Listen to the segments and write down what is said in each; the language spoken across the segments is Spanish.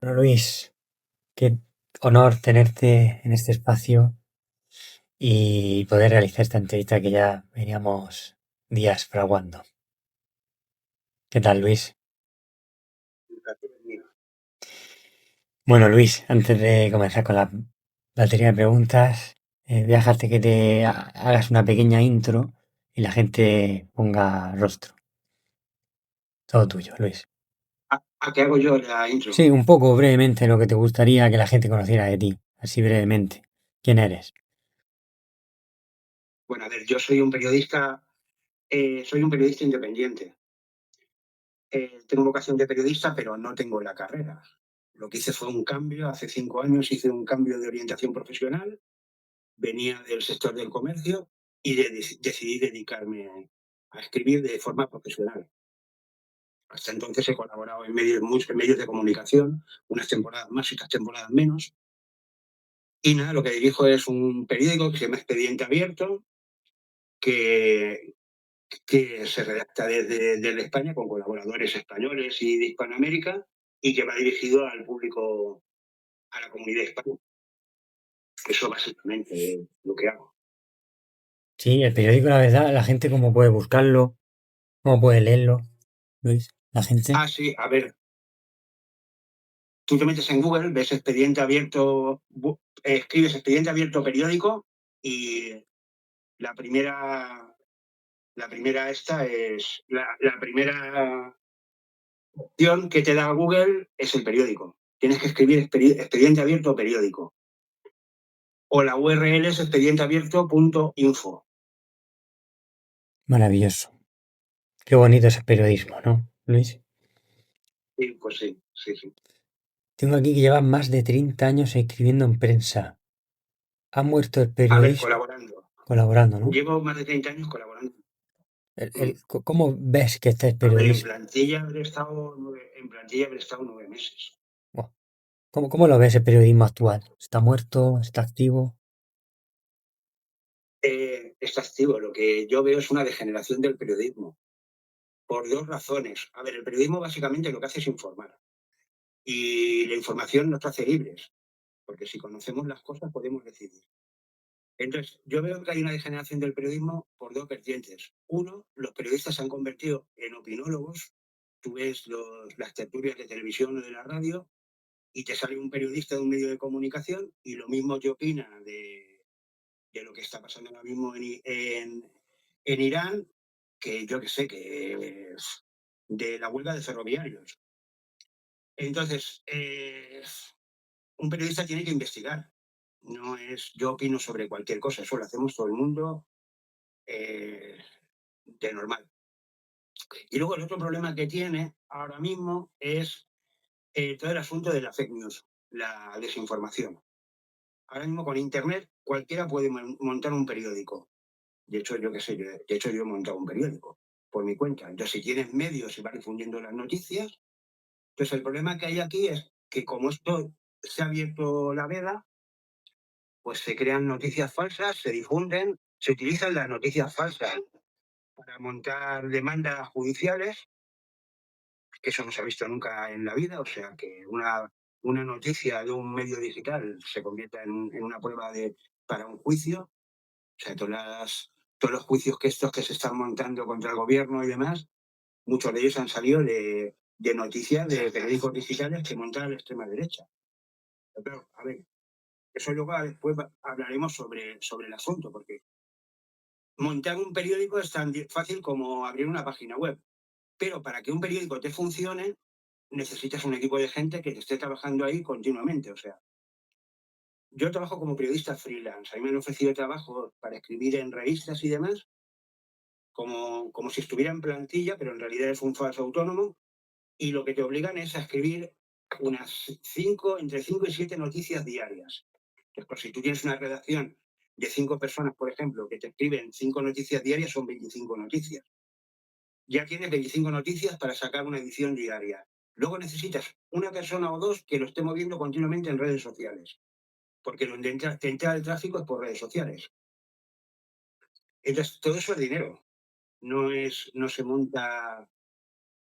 Bueno, Luis, qué honor tenerte en este espacio y poder realizar esta entrevista que ya veníamos días fraguando. ¿Qué tal, Luis? Bueno, Luis, antes de comenzar con la batería de preguntas, voy a dejarte que hagas una pequeña intro y la gente ponga rostro. Todo tuyo, Luis. ¿A qué hago yo la intro? Sí, un poco brevemente lo que te gustaría que la gente conociera de ti, así brevemente. ¿Quién eres? Bueno, a ver, yo soy un periodista independiente. Tengo vocación de periodista, pero no tengo la carrera. Lo que hice fue un cambio, hace 5 años hice un cambio de orientación profesional, venía del sector del comercio y decidí dedicarme a escribir de forma profesional. Hasta entonces he colaborado muchos medios de comunicación, unas temporadas más y otras temporadas menos. Y nada, lo que dirijo es un periódico que se llama Expediente Abierto, que, que se redacta desde España con colaboradores españoles y de Hispanoamérica y que va dirigido al público, a la comunidad hispana. Eso básicamente es lo que hago. Sí, el periódico, la verdad, la gente cómo puede buscarlo, cómo puede leerlo, Luis, la gente. Sí, a ver, tú te metes en Google, ves expediente abierto, escribes expediente abierto periódico y la primera, la primera esta es, la primera opción que te da Google es el periódico. Tienes que escribir expediente abierto periódico. O la URL es expedienteabierto.info. Maravilloso. Qué bonito es el periodismo, ¿no, Luis? Sí, pues sí, sí, sí. Tengo aquí que lleva más de 30 años escribiendo en prensa. Ha muerto el A ver, periodismo colaborando. colaborando, ¿no? Llevo más de 30 años colaborando. Mm. ¿Cómo ves que está el A ver, periodismo? en plantilla habré estado 9 meses. Buah, ¿cómo lo ves el periodismo actual? ¿Está muerto? ¿Está activo? Está activo. Lo que yo veo es una degeneración del periodismo. Por dos razones. A ver, el periodismo básicamente lo que hace es informar. Y la información nos hace libres. Porque si conocemos las cosas podemos decidir. Entonces, yo veo que hay una degeneración del periodismo por dos vertientes. Uno, los periodistas se han convertido en opinólogos. Tú ves las tertulias de televisión o de la radio y te sale un periodista de un medio de comunicación y lo mismo te opina de lo que está pasando ahora mismo en Irán, que yo que sé, que es de la huelga de ferroviarios. Entonces, un periodista tiene que investigar. No es yo opino sobre cualquier cosa, eso lo hacemos todo el mundo eh, de normal. Y luego el otro problema que tiene ahora mismo es todo el asunto de la fake news, la desinformación. Ahora mismo con Internet cualquiera puede montar un periódico. De hecho, yo qué sé, yo he montado un periódico por mi cuenta. Entonces, si tienes medios y vas difundiendo las noticias, pues el problema que hay aquí es que como esto se ha abierto la veda, pues se crean noticias falsas, se difunden, se utilizan las noticias falsas para montar demandas judiciales, que eso no se ha visto nunca en la vida, o sea, que una noticia de un medio digital se convierta en una prueba para un juicio. O sea, todos los juicios estos que se están montando contra el gobierno y demás, muchos de ellos han salido de noticias de periódicos digitales que montan la extrema derecha. Pero, a ver, eso luego después hablaremos sobre el asunto, porque montar un periódico es tan fácil como abrir una página web. Pero para que un periódico te funcione, necesitas un equipo de gente que te esté trabajando ahí continuamente. O sea, yo trabajo como periodista freelance. A mí me han ofrecido trabajo para escribir en revistas y demás, como si estuviera en plantilla, pero en realidad es un falso autónomo. Y lo que te obligan es a escribir entre 5 y 7 noticias diarias. Entonces, por si tú tienes una redacción de 5 personas, por ejemplo, que te escriben 5 noticias diarias, son 25 noticias. Ya tienes 25 noticias para sacar una edición diaria. Luego necesitas una persona o dos que lo esté moviendo continuamente en redes sociales, porque donde te entra el tráfico es por redes sociales. Entonces, todo eso es dinero. No se monta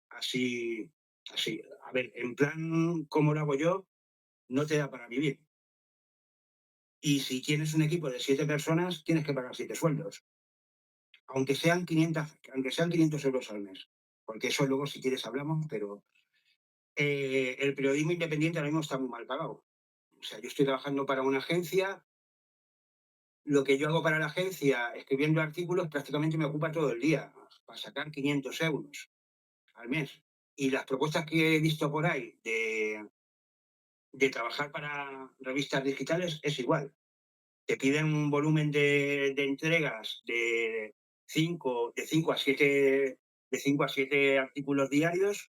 así. A ver, en plan, ¿cómo lo hago yo? no te da para vivir. Y si tienes un equipo de 7 personas, tienes que pagar 7 sueldos, aunque sean 500 euros al mes. Porque eso luego, si quieres, hablamos, pero el periodismo independiente ahora mismo está muy mal pagado. O sea, yo estoy trabajando para una agencia, lo que yo hago para la agencia, escribiendo artículos, prácticamente me ocupa todo el día, para sacar 500 euros al mes. Y las propuestas que he visto por ahí de trabajar para revistas digitales es igual. Te piden un volumen de entregas de 5 a 7 artículos diarios,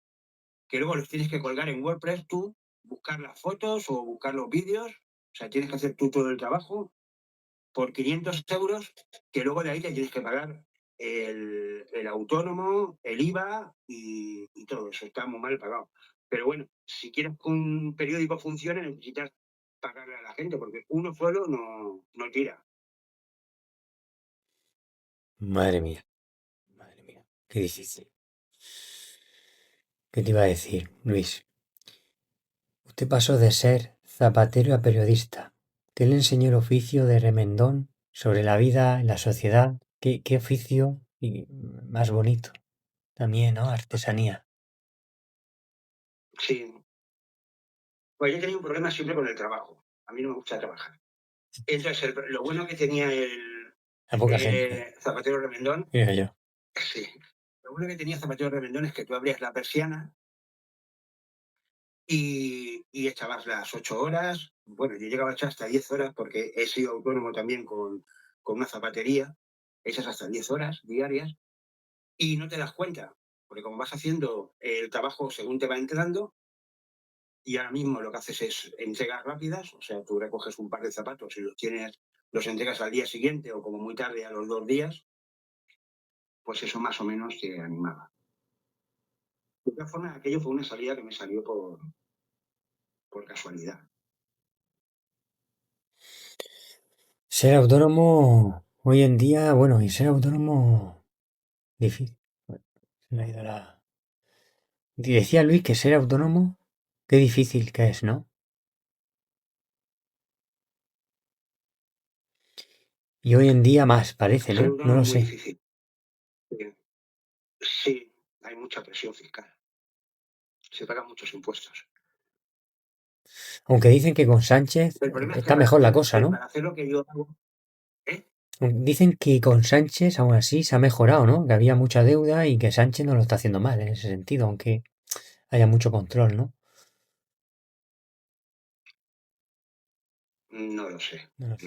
que luego los tienes que colgar en WordPress tú, buscar las fotos o buscar los vídeos, o sea, tienes que hacer tú todo el trabajo por 500 euros, que luego de ahí te tienes que pagar el autónomo, el IVA y todo eso. Está muy mal pagado. Pero bueno, si quieres que un periódico funcione, necesitas pagarle a la gente, porque uno solo no tira. Madre mía, qué difícil. ¿Qué te iba a decir, Luis? Usted pasó de ser zapatero a periodista. ¿Qué le enseñó el oficio de remendón sobre la vida en la sociedad? ¿Qué oficio más bonito? También, ¿no? Artesanía. Sí. Pues yo tenía un problema siempre con el trabajo. A mí no me gusta trabajar. Entonces, lo bueno que tenía el A poca gente, zapatero remendón, creo yo. sí. Lo bueno que tenía zapatero remendón es que tú abrías la persiana y echabas las 8 horas. Bueno, yo llegaba a echar hasta 10 horas porque he sido autónomo también con una zapatería. Echas hasta 10 horas diarias y no te das cuenta, porque como vas haciendo el trabajo según te va entrando, y ahora mismo lo que haces es entregas rápidas, o sea, tú recoges un par de zapatos y los entregas al día siguiente o como muy tarde a los 2 días, pues eso más o menos te animaba. De todas formas, aquello fue una salida que me salió por casualidad. Ser autónomo hoy en día, bueno, y ser autónomo difícil. Se me ha ido la... Y decía Luis que ser autónomo, qué difícil que es, ¿no? Y hoy en día más, parece, Ser ¿no? No autónomo lo es muy sé. difícil. Sí, hay mucha presión fiscal. Se pagan muchos impuestos. Aunque dicen que con Sánchez El problema es que está mejor la cosa, ¿no? para hacer lo que yo hago, ¿eh? Dicen que con Sánchez aún así se ha mejorado, ¿no? Que había mucha deuda y que Sánchez no lo está haciendo mal en ese sentido, aunque haya mucho control, ¿no? No lo sé. No lo sé.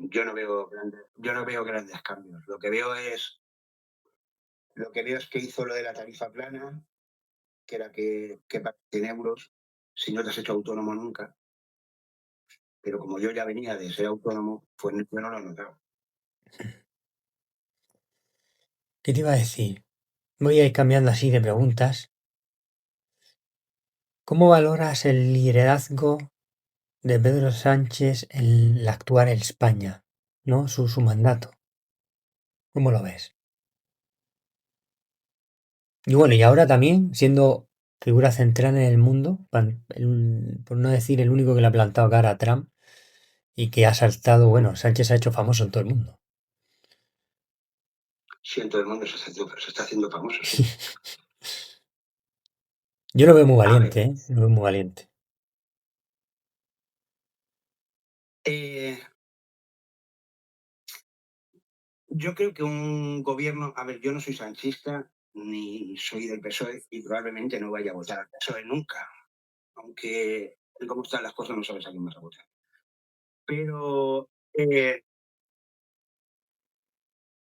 Yo no veo grandes cambios. Lo que veo es que hizo lo de la tarifa plana, que era que pagas 100 euros si no te has hecho autónomo nunca. Pero como yo ya venía de ser autónomo, pues yo no lo he notado. ¿Qué te iba a decir? Voy a ir cambiando así de preguntas. ¿Cómo valoras el liderazgo de Pedro Sánchez en la actual España? ¿No? Su mandato. ¿Cómo lo ves? Y bueno, y ahora también, siendo figura central en el mundo, por no decir el único que le ha plantado cara a Trump y que ha saltado, bueno, Sánchez se ha hecho famoso en todo el mundo. Sí, en todo el mundo se está haciendo famoso, sí. Yo lo veo muy A ver, valiente, ¿eh? Lo veo muy valiente. eh, yo creo que un gobierno, a ver, yo no soy sanchista ni soy del PSOE y probablemente no vaya a votar al PSOE nunca, aunque cómo están las cosas no sabes a quién vas a votar. Pero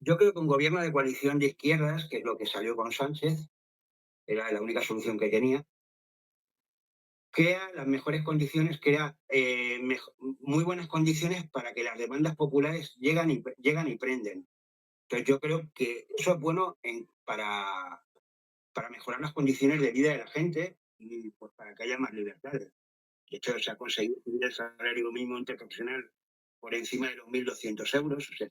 yo creo que un gobierno de coalición de izquierdas, que es lo que salió con Sánchez, era la única solución que tenía, crea las mejores condiciones, crea muy buenas condiciones para que las demandas populares llegan y prenden. Entonces yo creo que eso es bueno para mejorar las condiciones de vida de la gente y pues, para que haya más libertades. De hecho, se ha conseguido subir el salario mínimo interprofesional por encima de los 1.200 euros. O sea,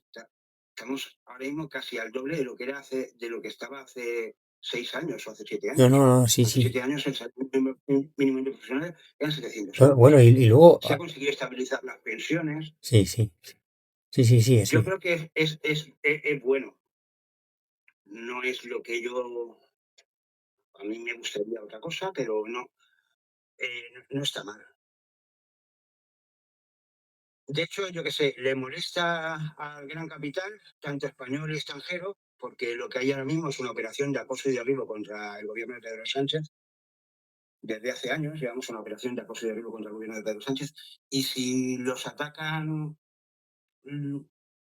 estamos ahora mismo casi al doble de lo que estaba hace 6 años o hace 7 No, años. no, no, sí, Hace sí. 7 años el salario mínimo interprofesional eran 700 Bueno, euros. y luego, Se ha conseguido estabilizar las pensiones. sí, sí, sí, sí, sí, Yo sí. creo que es bueno. No es lo que a mí me gustaría otra cosa, pero no está mal. De hecho, yo qué sé, le molesta al gran capital, tanto español y extranjero, porque lo que hay ahora mismo es una operación de acoso y derribo contra el gobierno de Pedro Sánchez. Desde hace años llevamos una operación de acoso y derribo contra el gobierno de Pedro Sánchez. Y si los atacan mm,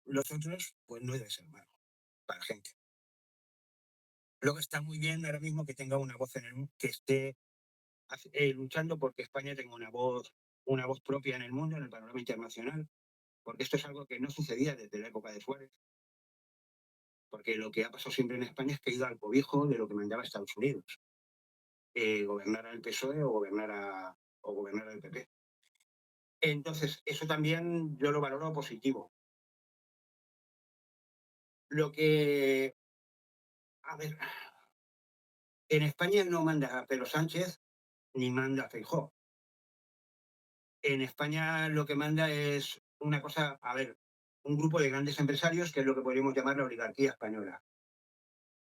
los otros, pues no debe ser malo para la gente. Luego está muy bien ahora mismo que tenga una voz que esté luchando porque España tenga una voz propia en el mundo, en el panorama internacional, porque esto es algo que no sucedía desde la época de Suárez, porque lo que ha pasado siempre en España es que ha ido al cobijo de lo que mandaba Estados Unidos, gobernara el PSOE o gobernara el PP. Entonces, eso también yo lo valoro positivo. Lo que, a ver, en España no manda Pedro Sánchez ni manda Feijóo. En España lo que manda es una cosa, a ver, un grupo de grandes empresarios que es lo que podríamos llamar la oligarquía española,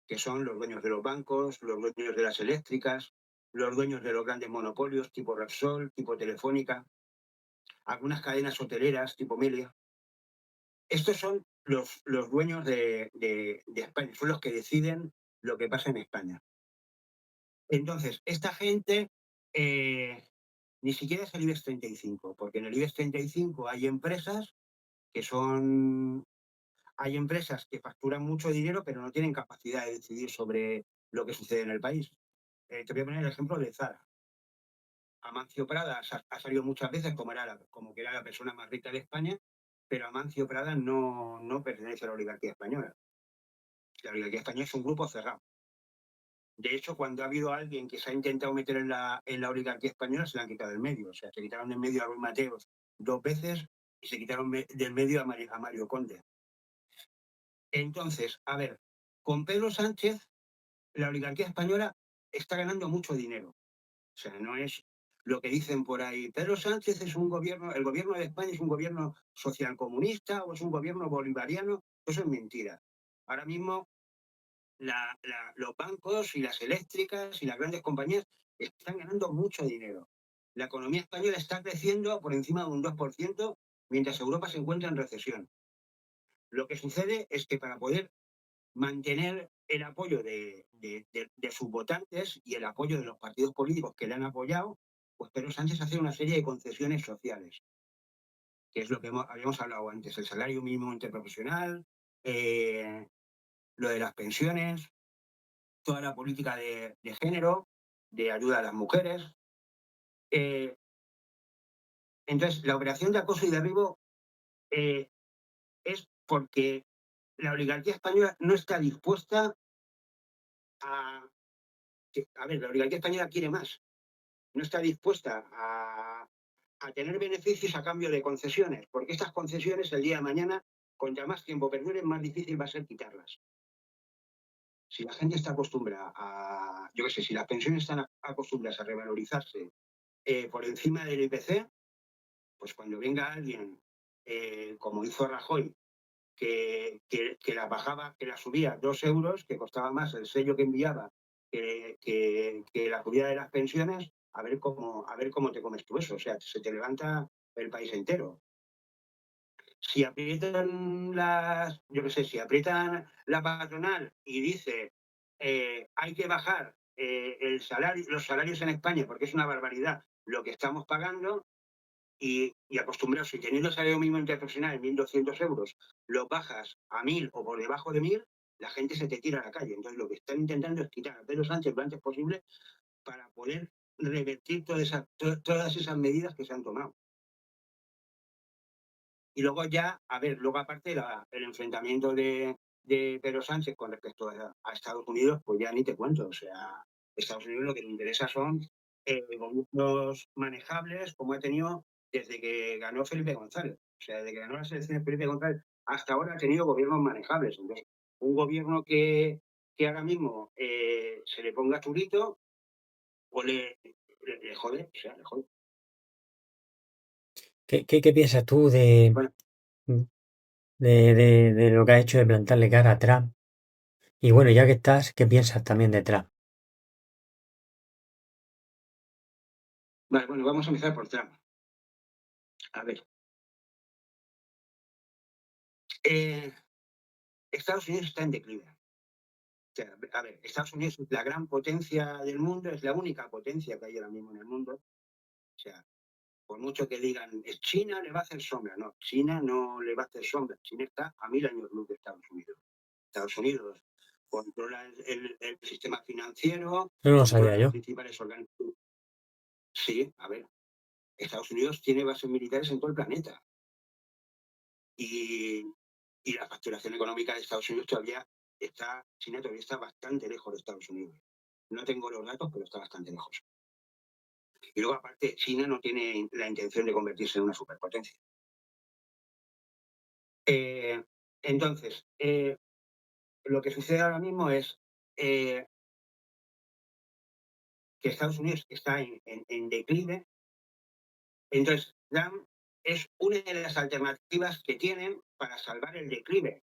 que son los dueños de los bancos, los dueños de las eléctricas, los dueños de los grandes monopolios tipo Repsol, tipo Telefónica, algunas cadenas hoteleras tipo Melia. Estos son los dueños de España, son los que deciden lo que pasa en España. Entonces, esta gente ni siquiera es el IBEX 35, porque en el IBEX 35 hay empresas que son hay empresas que facturan mucho dinero, pero no tienen capacidad de decidir sobre lo que sucede en el país. Te voy a poner el ejemplo de Zara. Amancio Prada ha salido muchas veces como que era la persona más rica de España, pero Amancio Prada no pertenece a la oligarquía española. La oligarquía española es un grupo cerrado. De hecho, cuando ha habido alguien que se ha intentado meter en la oligarquía española, se la han quitado del medio. O sea, se quitaron del medio a Ruiz Mateos 2 veces y se quitaron del medio a Mario Conde. Entonces, a ver, con Pedro Sánchez, la oligarquía española está ganando mucho dinero. O sea, no es lo que dicen por ahí. Pedro Sánchez es un gobierno, el gobierno de España es un gobierno socialcomunista o es un gobierno bolivariano. Eso es mentira. Ahora mismo los bancos y las eléctricas y las grandes compañías están ganando mucho dinero. La economía española está creciendo por encima de un 2%, mientras Europa se encuentra en recesión. Lo que sucede es que para poder mantener el apoyo de sus votantes y el apoyo de los partidos políticos que le han apoyado, pues Pedro Sánchez hace una serie de concesiones sociales, que es lo que habíamos hablado antes, el salario mínimo interprofesional, lo de las pensiones, toda la política de género, de ayuda a las mujeres. Entonces, la operación de acoso y derribo es porque la oligarquía española no está dispuesta a... A ver, la oligarquía española quiere más, no está dispuesta a tener beneficios a cambio de concesiones, porque estas concesiones el día de mañana, contra más tiempo perduren, más difícil va a ser quitarlas. Si la gente está acostumbrada yo qué sé, si las pensiones están acostumbradas a revalorizarse por encima del IPC, pues cuando venga alguien, como hizo Rajoy, que la bajaba, que la subía 2 euros, que costaba más el sello que enviaba que la subida de las pensiones, a ver cómo te comes tú eso. O sea, se te levanta el país entero. Si aprietan yo qué sé, si aprietan la patronal y dice hay que bajar los salarios en España porque es una barbaridad lo que estamos pagando, y acostumbrados, y teniendo el salario mínimo interprofesional en 1.200 euros, lo bajas a 1.000 o por debajo de 1.000, la gente se te tira a la calle. Entonces, lo que están intentando es quitar a Pedro Sánchez lo antes posible para poder revertir todas esas medidas que se han tomado. Y luego ya, a ver, luego aparte el enfrentamiento de Pedro Sánchez con respecto a Estados Unidos, pues ya ni te cuento. O sea, Estados Unidos lo que le interesa son gobiernos manejables, como ha tenido desde que ganó Felipe González. O sea, desde que ganó las elecciones Felipe González hasta ahora ha tenido gobiernos manejables. Entonces, un gobierno que que ahora mismo se le ponga churito o le jode, o sea, le jode. ¿Qué piensas tú de, Bueno, de lo que ha hecho de plantarle cara a Trump? Y bueno, ya que estás, ¿qué piensas también de Trump? vale, bueno, vamos a empezar por Trump. A ver, Estados Unidos está en declive. O sea, a ver, Estados Unidos es la gran potencia del mundo, es la única potencia que hay ahora mismo en el mundo. O sea, por mucho que digan, China le va a hacer sombra. No, China no le va a hacer sombra. China está a 1000 años luz de Estados Unidos. Estados Unidos controla el sistema financiero, No lo controla sabía los yo. principales organismos. Sí, a ver, Estados Unidos tiene bases militares en todo el planeta. Y, y la facturación económica de Estados Unidos China todavía está bastante lejos de Estados Unidos. No tengo los datos, pero está bastante lejos. Y luego, aparte, China no tiene la intención de convertirse en una superpotencia. Entonces, lo que sucede ahora mismo es que Estados Unidos está en declive. Entonces, Trump es una de las alternativas que tienen para salvar el declive.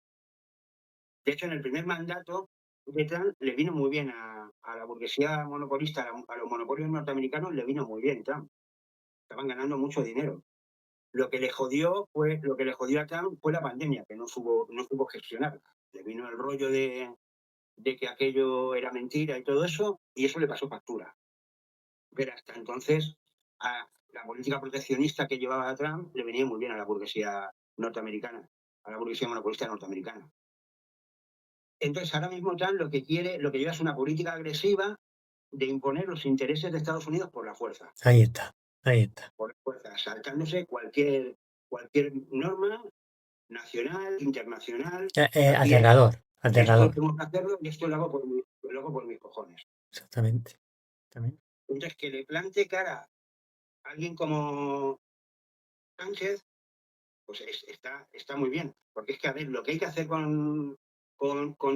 De hecho, en el primer mandato de Trump le vino muy bien a la burguesía monopolista, a los monopolios norteamericanos, le vino muy bien Trump. Estaban ganando mucho dinero. Lo que le jodió a Trump fue la pandemia, que no supo gestionar. Le vino el rollo de que aquello era mentira y todo eso, y eso le pasó factura. Pero hasta entonces, a la política proteccionista que llevaba Trump le venía muy bien a la burguesía norteamericana, a la burguesía monopolista norteamericana. Entonces, ahora mismo Trump lo que lleva es una política agresiva de imponer los intereses de Estados Unidos por la fuerza. Ahí está, ahí está. Por la fuerza, saltándose cualquier norma nacional, internacional. Aterrador, Esto aterrador. tengo que hacerlo y esto lo hago por mis cojones. Exactamente. También. Entonces, que le plante cara a alguien como Sánchez, pues está muy bien. Porque es que, a ver, lo que hay que hacer con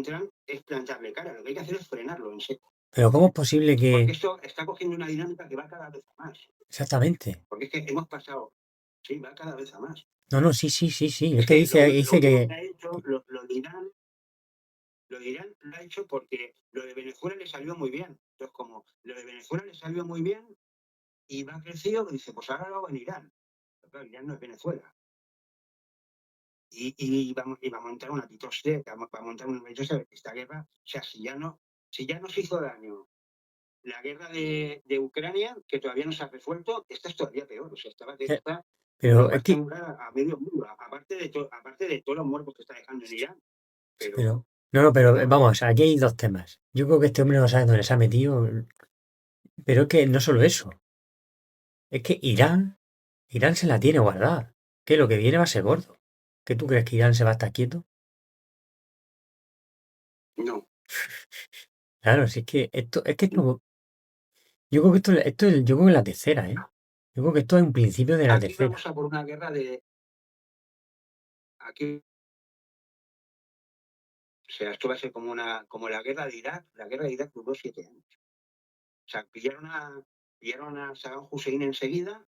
Trump es plantarle cara. Lo que hay que hacer es frenarlo en seco. Pero ¿cómo es posible Porque que... esto está cogiendo una dinámica que va cada vez a más. Exactamente. Porque es que hemos pasado, sí, va cada vez a más. No, no, sí, sí, sí, sí. Es Es que que lo dice último que que... ha hecho, lo dirán, lo ha hecho porque lo de Venezuela le salió muy bien. Entonces, como lo de Venezuela le salió muy bien y va crecido, dice, pues ahora lo hago en Irán. Pero claro, Irán no es Venezuela. Y va a montar una pitostea, va a montar una pitostea. Esta guerra, o sea, si ya nos hizo daño la guerra de Ucrania, que todavía no se ha resuelto, esta es todavía peor. O sea, Pero Europa es está que... enamorada a medio mundo, aparte de todos los muertos que está dejando en Irán. Pero... Pero, No, no, pero claro, vamos, aquí hay dos temas. Yo creo que este hombre no sabe dónde se ha metido. Pero es que no solo eso. Es que Irán se la tiene guardada. Que lo que viene va a ser gordo. ¿Qué tú crees que Irán se va a estar quieto? no. Claro, si es que yo creo que yo creo que es la tercera, ¿eh? Yo creo que esto es un principio de la Aquí tercera. vamos a por una guerra aquí, o sea, esto va a ser como la guerra de Irak. La guerra de Irak duró 7 años. O sea, pillaron a Saddam Hussein enseguida,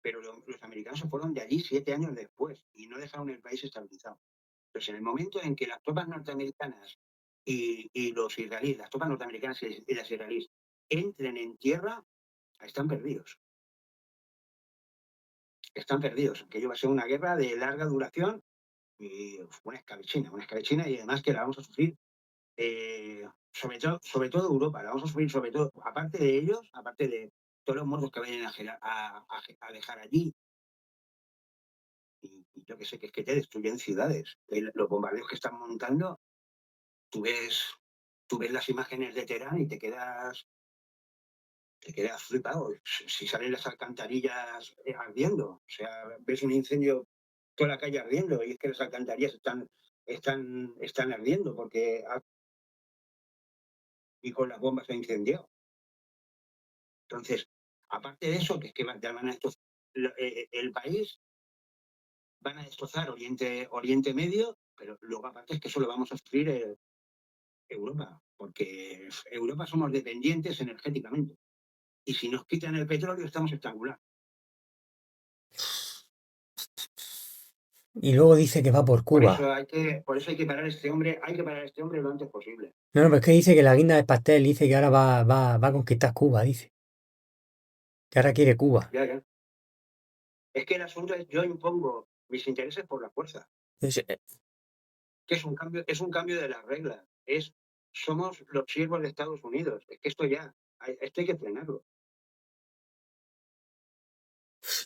pero los americanos se fueron de allí 7 años después y no dejaron el país estabilizado. Entonces, en el momento en que las tropas norteamericanas y los israelíes, las tropas norteamericanas y las israelíes entren en tierra, están perdidos. Están perdidos. Aquello va a ser una guerra de larga duración y una escabechina y además que la vamos a sufrir, sobre todo Europa, la vamos a sufrir sobre todo, aparte de ellos, aparte de todos los muertos que vayan a dejar allí, y yo que sé, que es que te destruyen ciudades. Los bombardeos que están montando, tú ves, tú ves las imágenes de Teherán y te quedas flipado. Si salen las alcantarillas ardiendo, o sea, ves un incendio, toda la calle ardiendo, y es que las alcantarillas están ardiendo porque y con las bombas se ha incendiado. Entonces, aparte de eso, que es que ya van a el país, van a destrozar Oriente Medio, pero luego aparte es que eso lo vamos a sufrir Europa. porque Europa somos dependientes energéticamente. Y si nos quitan el petróleo, estamos estrangulados. Y luego dice que va por Por Cuba. eso hay que parar a este hombre, hay que parar a este hombre lo antes posible. No, no, pero es que dice que la guinda del pastel, dice que ahora va a conquistar Cuba, dice. Que ahora quiere Cuba. Ya, ya. Es que el asunto es yo impongo mis intereses por la fuerza, Es- eh, que es un cambio de las reglas. Somos los siervos de Estados Unidos. Es que esto hay que frenarlo.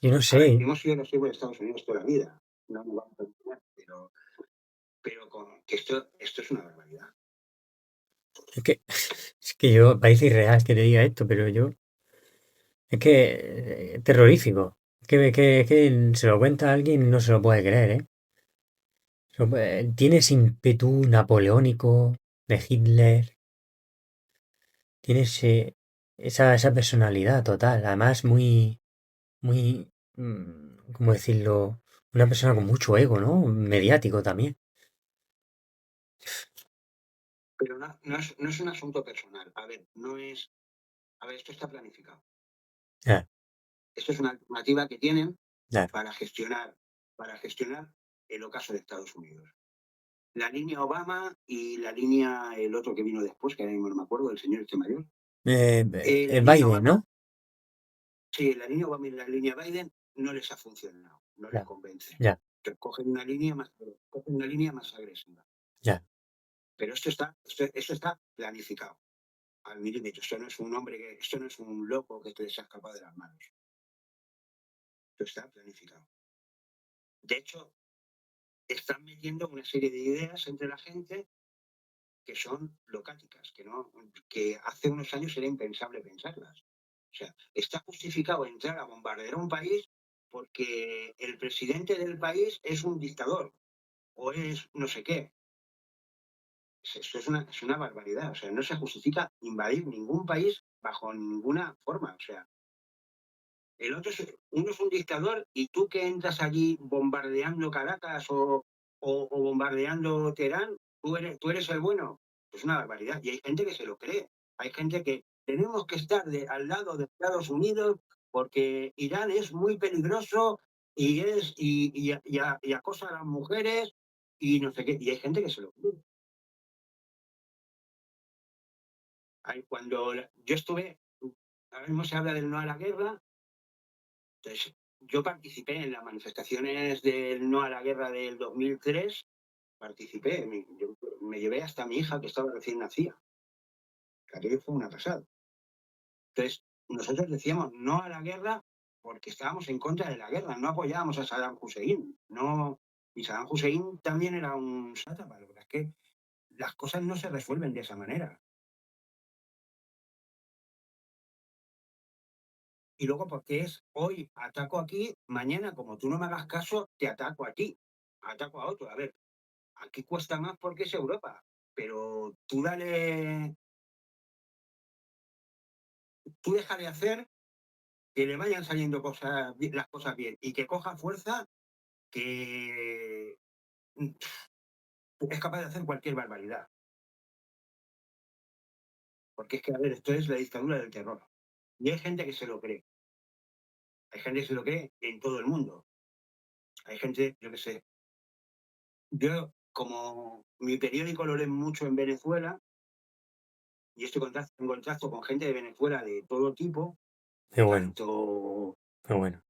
yo no A ver, sé. hemos sido los siervos de Estados Unidos toda la vida. No nos vamos a olvidar, pero que esto es una barbaridad. Es que, es que yo, parece irreal que te diga esto, pero yo. Es que terrorífico. Que se lo cuenta a alguien y no se lo puede creer, ¿eh? Tiene ese ímpetu napoleónico de Hitler. Tiene esa personalidad total. Además, muy, ¿cómo decirlo? Una persona con mucho ego, ¿no? Mediático también. Pero no es un asunto personal. A ver, esto está planificado. Ya, Esto es una alternativa que tienen ya. para gestionar el ocaso de Estados Unidos. La línea Obama y la línea, el otro que vino después, que ahora mismo no me acuerdo, el señor este mayor. La línea Biden, Obama, ¿no? sí, la línea Obama y la línea Biden no les ha funcionado, no les Ya, convence. ya, Entonces, cogen una línea más agresiva. ya. Pero esto está planificado al milímetro. Esto no es un loco que te se ha escapado de las manos. Esto está planificado. De hecho, están metiendo una serie de ideas entre la gente que son locáticas, que hace unos años era impensable pensarlas. O sea, está justificado entrar a bombardear un país porque el presidente del país es un dictador o es no sé qué. Esto es una barbaridad. O sea, no se justifica invadir ningún país bajo ninguna forma. O sea, uno es un dictador y tú que entras allí bombardeando Caracas o bombardeando Teherán, tú eres el bueno. Es una barbaridad. Y hay gente que se lo cree. Hay gente que tenemos que estar al lado de Estados Unidos porque Irán es muy peligroso y acosa a las mujeres y no sé qué. Y hay gente que se lo cree. Yo estuve, ahora mismo se habla del no a la guerra. Entonces, yo participé en las manifestaciones del no a la guerra del 2003, me llevé hasta mi hija que estaba recién nacida, que aquello fue una pasada. Entonces, nosotros decíamos no a la guerra porque estábamos en contra de la guerra, no apoyábamos a Saddam Hussein, no, y Saddam Hussein también era un sátrapa, lo que es que las cosas no se resuelven de esa manera. Y luego porque hoy ataco aquí, mañana como tú no me hagas caso, te ataco a ti, ataco a otro. A ver, aquí cuesta más porque es Europa, pero tú deja de hacer que le vayan saliendo las cosas bien y que coja fuerza que es capaz de hacer cualquier barbaridad. Porque es que, a ver, esto es la dictadura del terror. Y hay gente que se lo cree. Hay gente que se lo cree en todo el mundo. Hay gente, yo qué sé. Yo, como mi periódico lo leen mucho en Venezuela, y estoy en contacto con gente de Venezuela de todo tipo, Qué bueno, tanto qué bueno.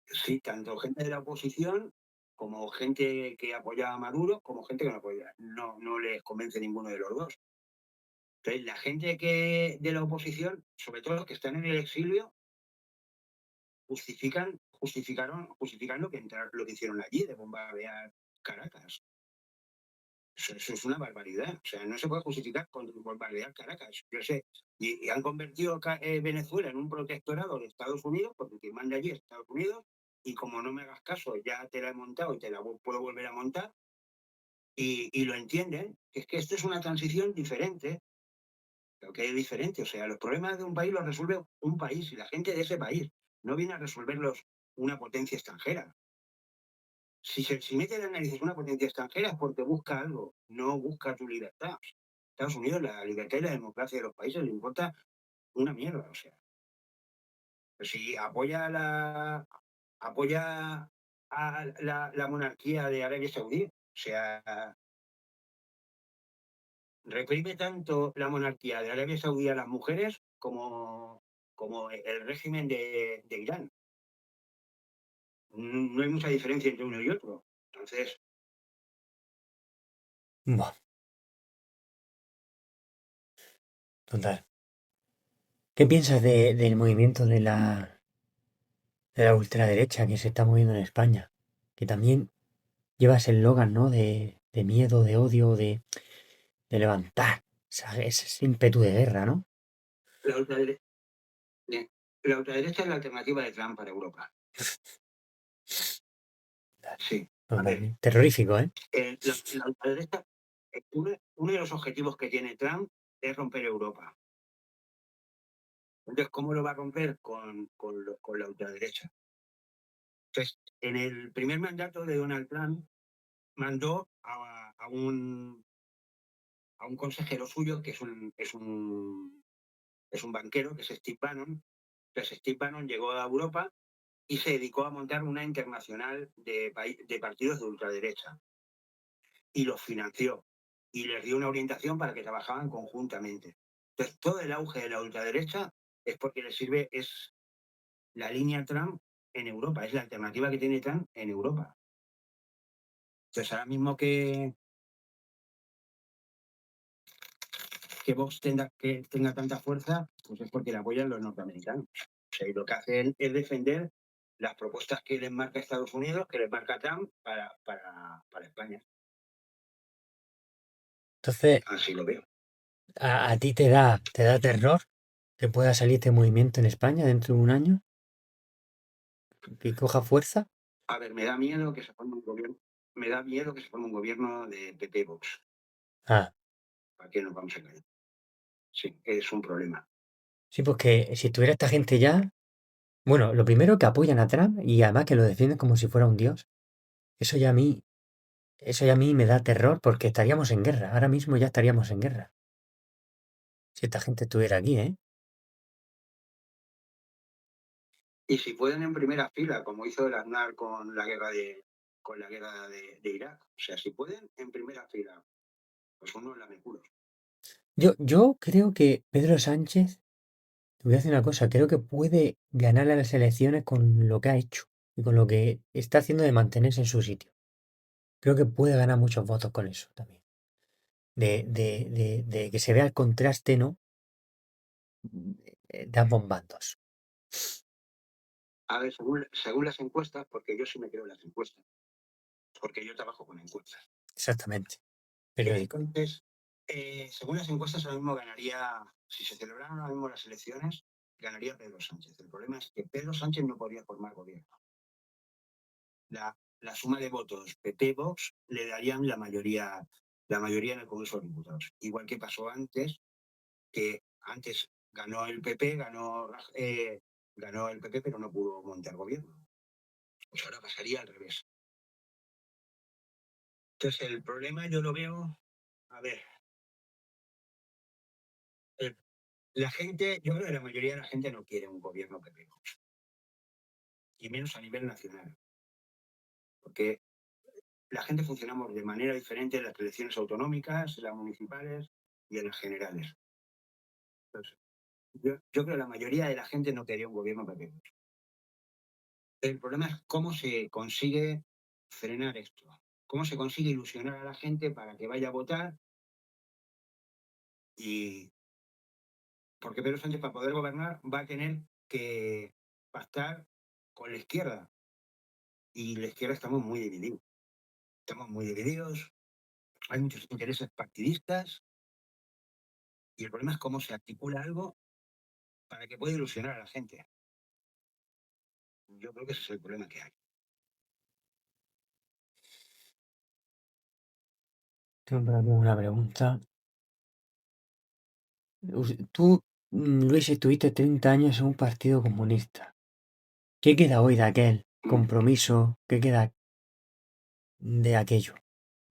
sí, tanto gente de la oposición como gente que apoya a Maduro, como gente que no apoya. No les convence ninguno de los dos. Entonces, la gente de la oposición, sobre todo los que están en el exilio, justifican lo que hicieron allí, de bombardear Caracas. Eso es una barbaridad. O sea, no se puede justificar con bombardear Caracas. Yo sé. Y han convertido Venezuela en un protectorado de Estados Unidos, porque quien manda allí es Estados Unidos, y como no me hagas caso, ya te la he montado y te la puedo volver a montar, y lo entienden. Es que esto es una transición diferente, lo que es diferente. O sea, los problemas de un país los resuelve un país y la gente de ese país. No viene a resolverlos una potencia extranjera. Si mete la nariz una potencia extranjera es porque busca algo, no busca tu libertad. Estados Unidos la libertad y la democracia de los países le importa una mierda, o sea. Si apoya a la monarquía de Arabia Saudí, o sea, reprime tanto la monarquía de Arabia Saudí a las mujeres como el régimen de Irán. No hay mucha diferencia entre uno y otro. Entonces, Buah, total. ¿Qué piensas del movimiento de la ultraderecha que se está moviendo en España? Que también lleva ese eslogan, ¿no? De miedo, de odio, de levantar ese ímpetu de guerra, ¿no? la ultradere- la ultraderecha es la alternativa de Trump para Europa. Sí, a ver, Totalmente. Terrorífico, ¿eh? la ultraderecha, uno de los objetivos que tiene Trump es romper Europa. Entonces, ¿cómo lo va a romper? Con la ultraderecha. Entonces, en el primer mandato de Donald Trump, mandó a un consejero suyo, que es un banquero, que es Steve Bannon. Entonces, Steve Bannon llegó a Europa y se dedicó a montar una internacional de partidos de ultraderecha. Y los financió. Y les dio una orientación para que trabajaban conjuntamente. Entonces, todo el auge de la ultraderecha es porque le sirve, es la línea Trump en Europa, es la alternativa que tiene Trump en Europa. Entonces, ahora mismo que Vox tenga tanta fuerza, pues es porque la apoyan los norteamericanos. O sea, y lo que hacen es defender las propuestas que les marca Estados Unidos, que les marca Trump para España. Entonces, Así lo veo. ¿a ti te da terror que pueda salir este movimiento en España dentro de un año? ¿Que coja fuerza? A ver, me da miedo que se forme un gobierno. Me da miedo que se forme un gobierno de PP Vox. Ah, ¿Para qué nos vamos a engañar? Sí, es un problema. sí, porque si tuviera esta gente ya, bueno, lo primero que apoyan a Trump y además que lo defienden como si fuera un dios. Eso ya a mí, eso ya a mí me da terror porque estaríamos en guerra. Ahora mismo ya estaríamos en guerra. Si esta gente estuviera aquí, ¿eh? Y si pueden en primera fila, como hizo el Aznar con la guerra de Irak. O sea, si pueden en primera fila, pues unos lameculos. Yo creo que Pedro Sánchez, te voy a decir una cosa, creo que puede ganar las elecciones con lo que ha hecho y con lo que está haciendo de mantenerse en su sitio. Creo que puede ganar muchos votos con eso también. De que se vea el contraste, ¿no? De ambos bandos. A ver, según las encuestas, porque yo sí me creo en las encuestas, porque yo trabajo con encuestas. Exactamente. Periódico. Entonces, según las encuestas, ahora mismo ganaría, si se celebraran ahora mismo las elecciones, ganaría Pedro Sánchez. El problema es que Pedro Sánchez no podría formar gobierno. La suma de votos PP-Vox le darían la mayoría en el Congreso de los Diputados. Igual que pasó antes, que antes ganó el PP, ganó el PP, pero no pudo montar gobierno. Pues ahora pasaría al revés. Entonces, el problema yo lo veo, a ver, la gente, yo creo que la mayoría de la gente no quiere un gobierno PP, y menos a nivel nacional, porque la gente funcionamos de manera diferente en las elecciones autonómicas, en las municipales y en las generales. Entonces, yo creo que la mayoría de la gente no quería un gobierno PP. El problema es cómo se consigue frenar esto, cómo se consigue ilusionar a la gente para que vaya a votar y porque Pedro Sánchez para poder gobernar va a tener que pactar con la izquierda y la izquierda estamos muy divididos. Estamos muy divididos, hay muchos intereses partidistas y el problema es cómo se articula algo para que pueda ilusionar a la gente. Yo creo que ese es el problema que hay. Tengo por aquí una pregunta. Tú, Luis, estuviste 30 años en un partido comunista. ¿Qué queda hoy de aquel Mm. compromiso? ¿Qué queda de aquello,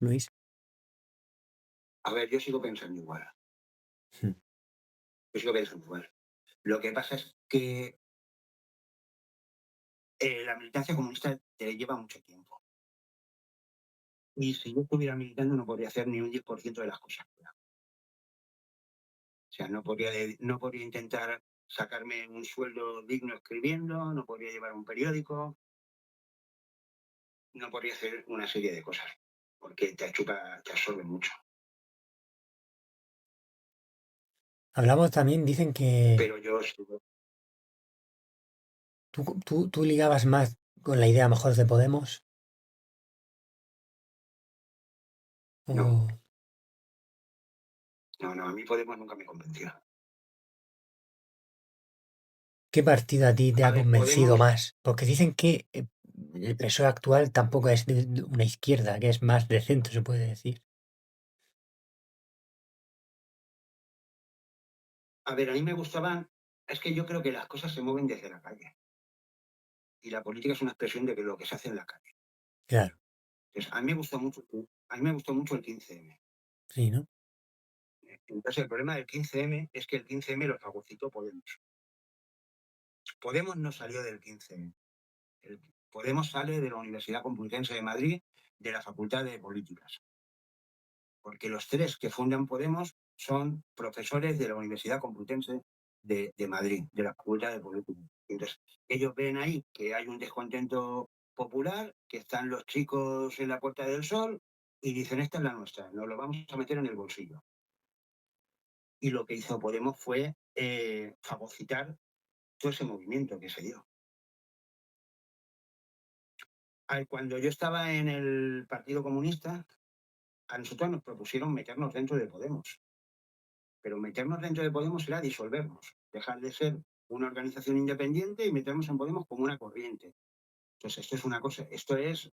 Luis? A ver, yo sigo pensando igual. Mm. Pues yo pienso igual. Lo que pasa es que la militancia comunista te lleva mucho tiempo. Y si yo estuviera militando no podría hacer ni un 10% de las cosas. O sea, no podría intentar sacarme un sueldo digno escribiendo, no podría llevar un periódico, no podría hacer una serie de cosas, porque te absorbe mucho. Hablamos también, dicen que Pero yo estuve, tú ligabas más con la idea mejor de Podemos. no, ¿O no, a mí Podemos nunca me convenció. qué partido a ti te A ha ver, convencido Podemos, más? Porque dicen que el PSOE actual tampoco es de una izquierda, que es más de centro, se puede decir. a ver, a mí me gustaba, es que yo creo que las cosas se mueven desde la calle y la política es una expresión de que lo que se hace en la calle. Claro, Entonces, a mí me gustó mucho el 15M. sí, ¿no? Entonces, el problema del 15M es que el 15M lo fagocitó Podemos. Podemos no salió del 15M. Podemos sale de la Universidad Complutense de Madrid, de la Facultad de Políticas, porque los tres que fundan Podemos son profesores de la Universidad Complutense de Madrid, de la Facultad de Políticas. Entonces, ellos ven ahí que hay un descontento popular, que están los chicos en la Puerta del Sol y dicen, esta es la nuestra, nos lo vamos a meter en el bolsillo. Y lo que hizo Podemos fue fagocitar todo ese movimiento que se dio. Cuando yo estaba en el Partido Comunista, a nosotros nos propusieron meternos dentro de Podemos, pero meternos dentro de Podemos era disolvernos, dejar de ser una organización independiente y meternos en Podemos como una corriente. Entonces, esto es una cosa, esto es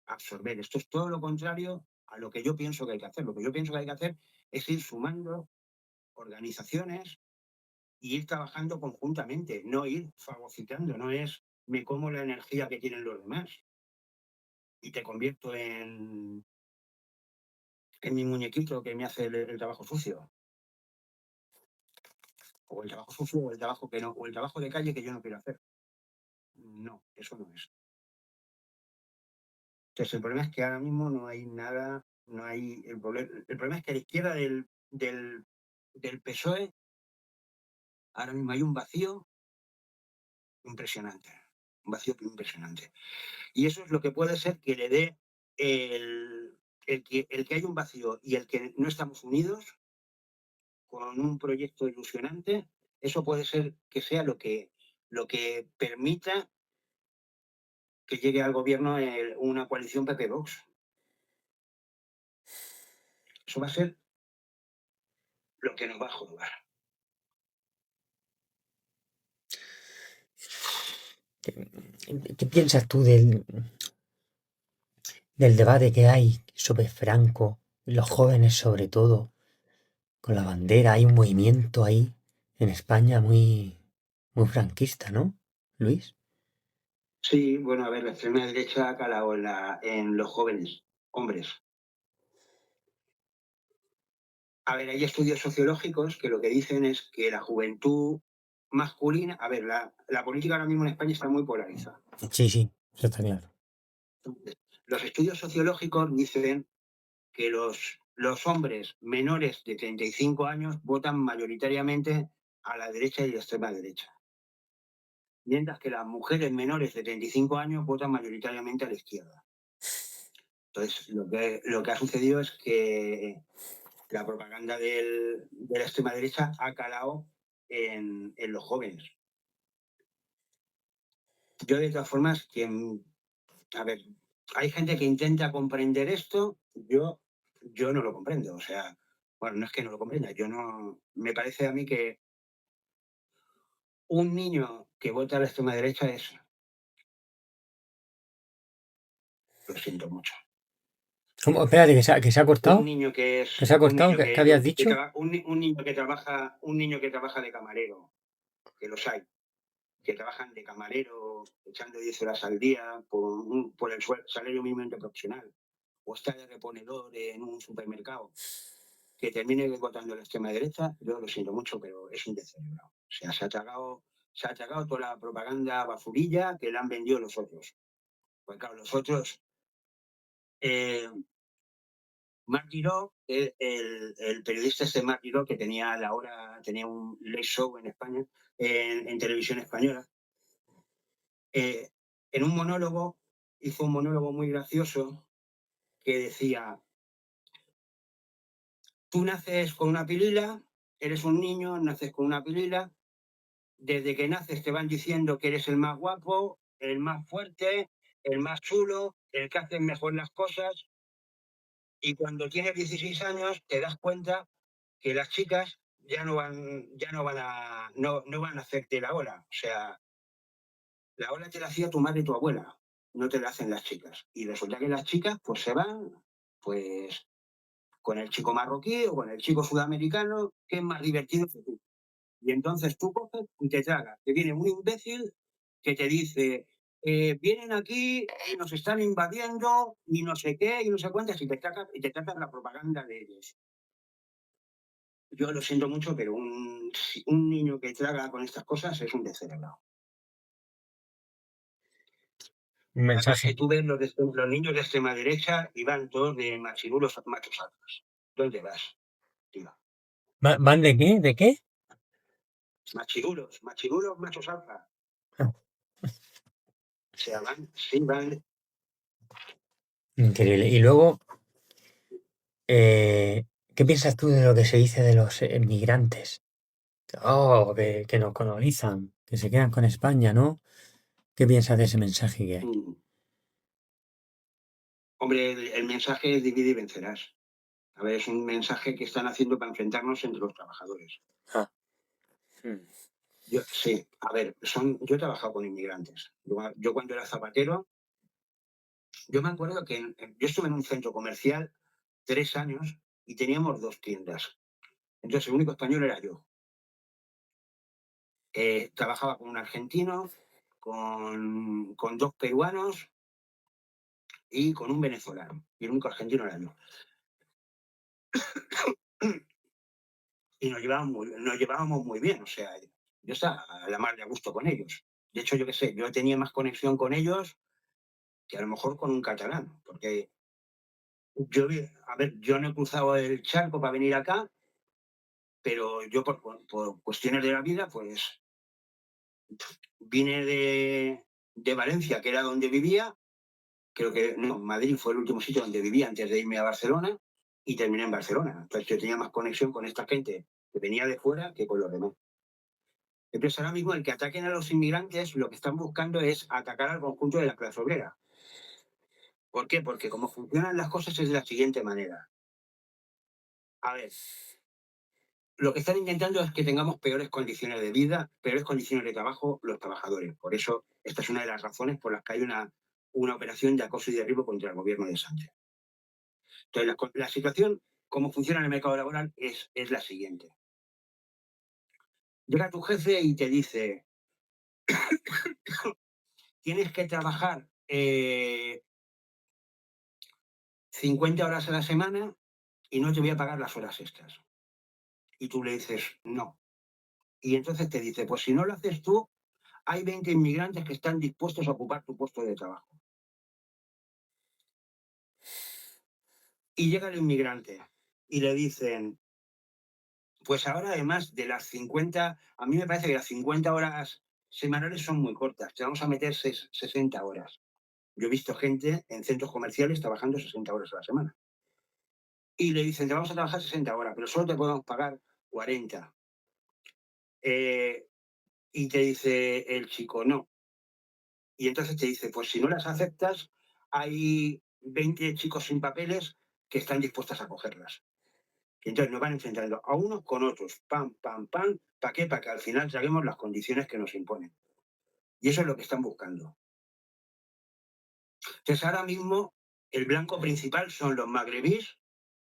absorber, esto es todo lo contrario a lo que yo pienso que hay que hacer. Lo que yo pienso que hay que hacer es ir sumando organizaciones y ir trabajando conjuntamente, no ir fagocitando, no es me como la energía que tienen los demás y te convierto en mi muñequito que me hace el trabajo sucio. O el trabajo sucio, o el trabajo que no, o el trabajo de calle que yo no quiero hacer. No, eso no es. Entonces, el problema es que ahora mismo no hay nada, no hay. El problema es que a la izquierda del PSOE ahora mismo hay un vacío impresionante. Un vacío impresionante. Y eso es lo que puede ser que le dé el que hay un vacío y el que no estamos unidos con un proyecto ilusionante, eso puede ser que sea lo que permita que llegue al gobierno una coalición PP-Vox. Eso va a ser lo que nos va a jorobar. ¿Qué piensas tú del debate que hay sobre Franco, los jóvenes sobre todo, con la bandera? Hay un movimiento ahí en España muy franquista, ¿no, Luis? Sí, bueno, a ver, la extrema derecha ha calado en los jóvenes, hombres. A ver, hay estudios sociológicos que lo que dicen es que la juventud masculina, a ver, la política ahora mismo en España está muy polarizada. Sí, sí, eso está claro. Los estudios sociológicos dicen que los hombres menores de 35 años votan mayoritariamente a la derecha y a la extrema derecha, mientras que las mujeres menores de 35 años votan mayoritariamente a la izquierda. Entonces, lo que ha sucedido es que la propaganda de la extrema derecha ha calado en los jóvenes. Yo, de todas formas, a ver, hay gente que intenta comprender esto, yo no lo comprendo. O sea, bueno, no es que no lo comprenda, yo no. Me parece a mí que un niño que vota a la extrema derecha es. Lo siento mucho. ¿Cómo? Espérate, que se ha Un cortado. niño que es. ¿Que se ha Un cortado? niño ¿Qué habías dicho? un niño que trabaja de camarero, que los hay, que trabajan de camarero echando 10 horas al día por el salario mínimo interprofesional, o está de reponedor en un supermercado. que termine votando la extrema derecha, yo lo siento mucho, pero es un descerebrado. O sea, se ha tragado toda la propaganda basurilla que le han vendido los otros. Pues claro, los otros, Mark Giró, el periodista Mark Giró, que tenía tenía un late show en España, en televisión española, en un monólogo, hizo un monólogo muy gracioso que decía: tú naces con una pilila, eres un niño, naces con una pilila, desde que naces te van diciendo que eres el más guapo, el más fuerte, el más chulo, el que hace mejor las cosas, y cuando tienes 16 años te das cuenta que las chicas no van a hacerte la ola. O sea, la ola te la hacía tu madre y tu abuela, no te la hacen las chicas. Y resulta que las chicas pues se van, pues con el chico marroquí o con el chico sudamericano, que es más divertido que tú. Y entonces tú coges y te tragas. Te viene un imbécil que te dice: vienen aquí y nos están invadiendo y no sé qué y no sé cuántas, y te tratan la propaganda de ellos. Yo lo siento mucho, pero un niño que traga con estas cosas es un descerebrado. Un Además que mensaje. tú ves los niños de extrema derecha y van todos de machirulos machos alfas. ¿Dónde vas, tío? ¿Van de qué? ¿De qué? Machirulos machos alfa. Ah, O sea, van. increíble. Y luego, ¿qué piensas tú de lo que se dice de los migrantes? Oh, que nos colonizan, que se quedan con España, ¿no? ¿Qué piensas de ese mensaje que hay? Mm. Hombre, el mensaje es divide y vencerás. A ver, es un mensaje que están haciendo para enfrentarnos entre los trabajadores. Ah, mm, Sí, a ver, yo he trabajado con inmigrantes. Yo cuando era zapatero, yo me acuerdo que yo estuve en un centro comercial 3 años y teníamos 2 tiendas. Entonces el único español era yo. Trabajaba con un argentino, con 2 peruanos y con un venezolano. Y el único argentino era yo. Y nos llevábamos muy bien. O sea, yo estaba a la mar de a gusto con ellos. De hecho, yo qué sé, yo tenía más conexión con ellos que a lo mejor con un catalán, porque yo no he cruzado el charco para venir acá, pero yo por cuestiones de la vida, pues vine de Valencia, que era donde vivía, creo que no, Madrid fue el último sitio donde vivía antes de irme a Barcelona, y terminé en Barcelona. Entonces yo tenía más conexión con esta gente que venía de fuera que con los demás. Entonces ahora mismo el que ataquen a los inmigrantes, lo que están buscando es atacar al conjunto de la clase obrera. ¿Por qué? Porque como funcionan las cosas es de la siguiente manera. A ver, lo que están intentando es que tengamos peores condiciones de vida, peores condiciones de trabajo los trabajadores. Por eso, esta es una de las razones por las que hay una operación de acoso y derribo contra el gobierno de Sánchez. Entonces, la situación, cómo funciona en el mercado laboral, es la siguiente. Llega tu jefe y te dice: tienes que trabajar 50 horas a la semana y no te voy a pagar las horas extras. Y tú le dices: no. Y entonces te dice: pues si no lo haces tú, hay 20 inmigrantes que están dispuestos a ocupar tu puesto de trabajo. Y llega el inmigrante y le dicen: pues ahora, además de las 50, a mí me parece que las 50 horas semanales son muy cortas, te vamos a meter 60 horas. Yo he visto gente en centros comerciales trabajando 60 horas a la semana. Y le dicen: te vamos a trabajar 60 horas, pero solo te podemos pagar 40. Y te dice el chico: no. Y entonces te dice: pues si no las aceptas, hay 20 chicos sin papeles que están dispuestos a cogerlas. Y entonces nos van enfrentando a unos con otros, pam, pam, pam. ¿Para qué? Para que al final traguemos las condiciones que nos imponen. Y eso es lo que están buscando. Entonces ahora mismo el blanco principal son los magrebíes,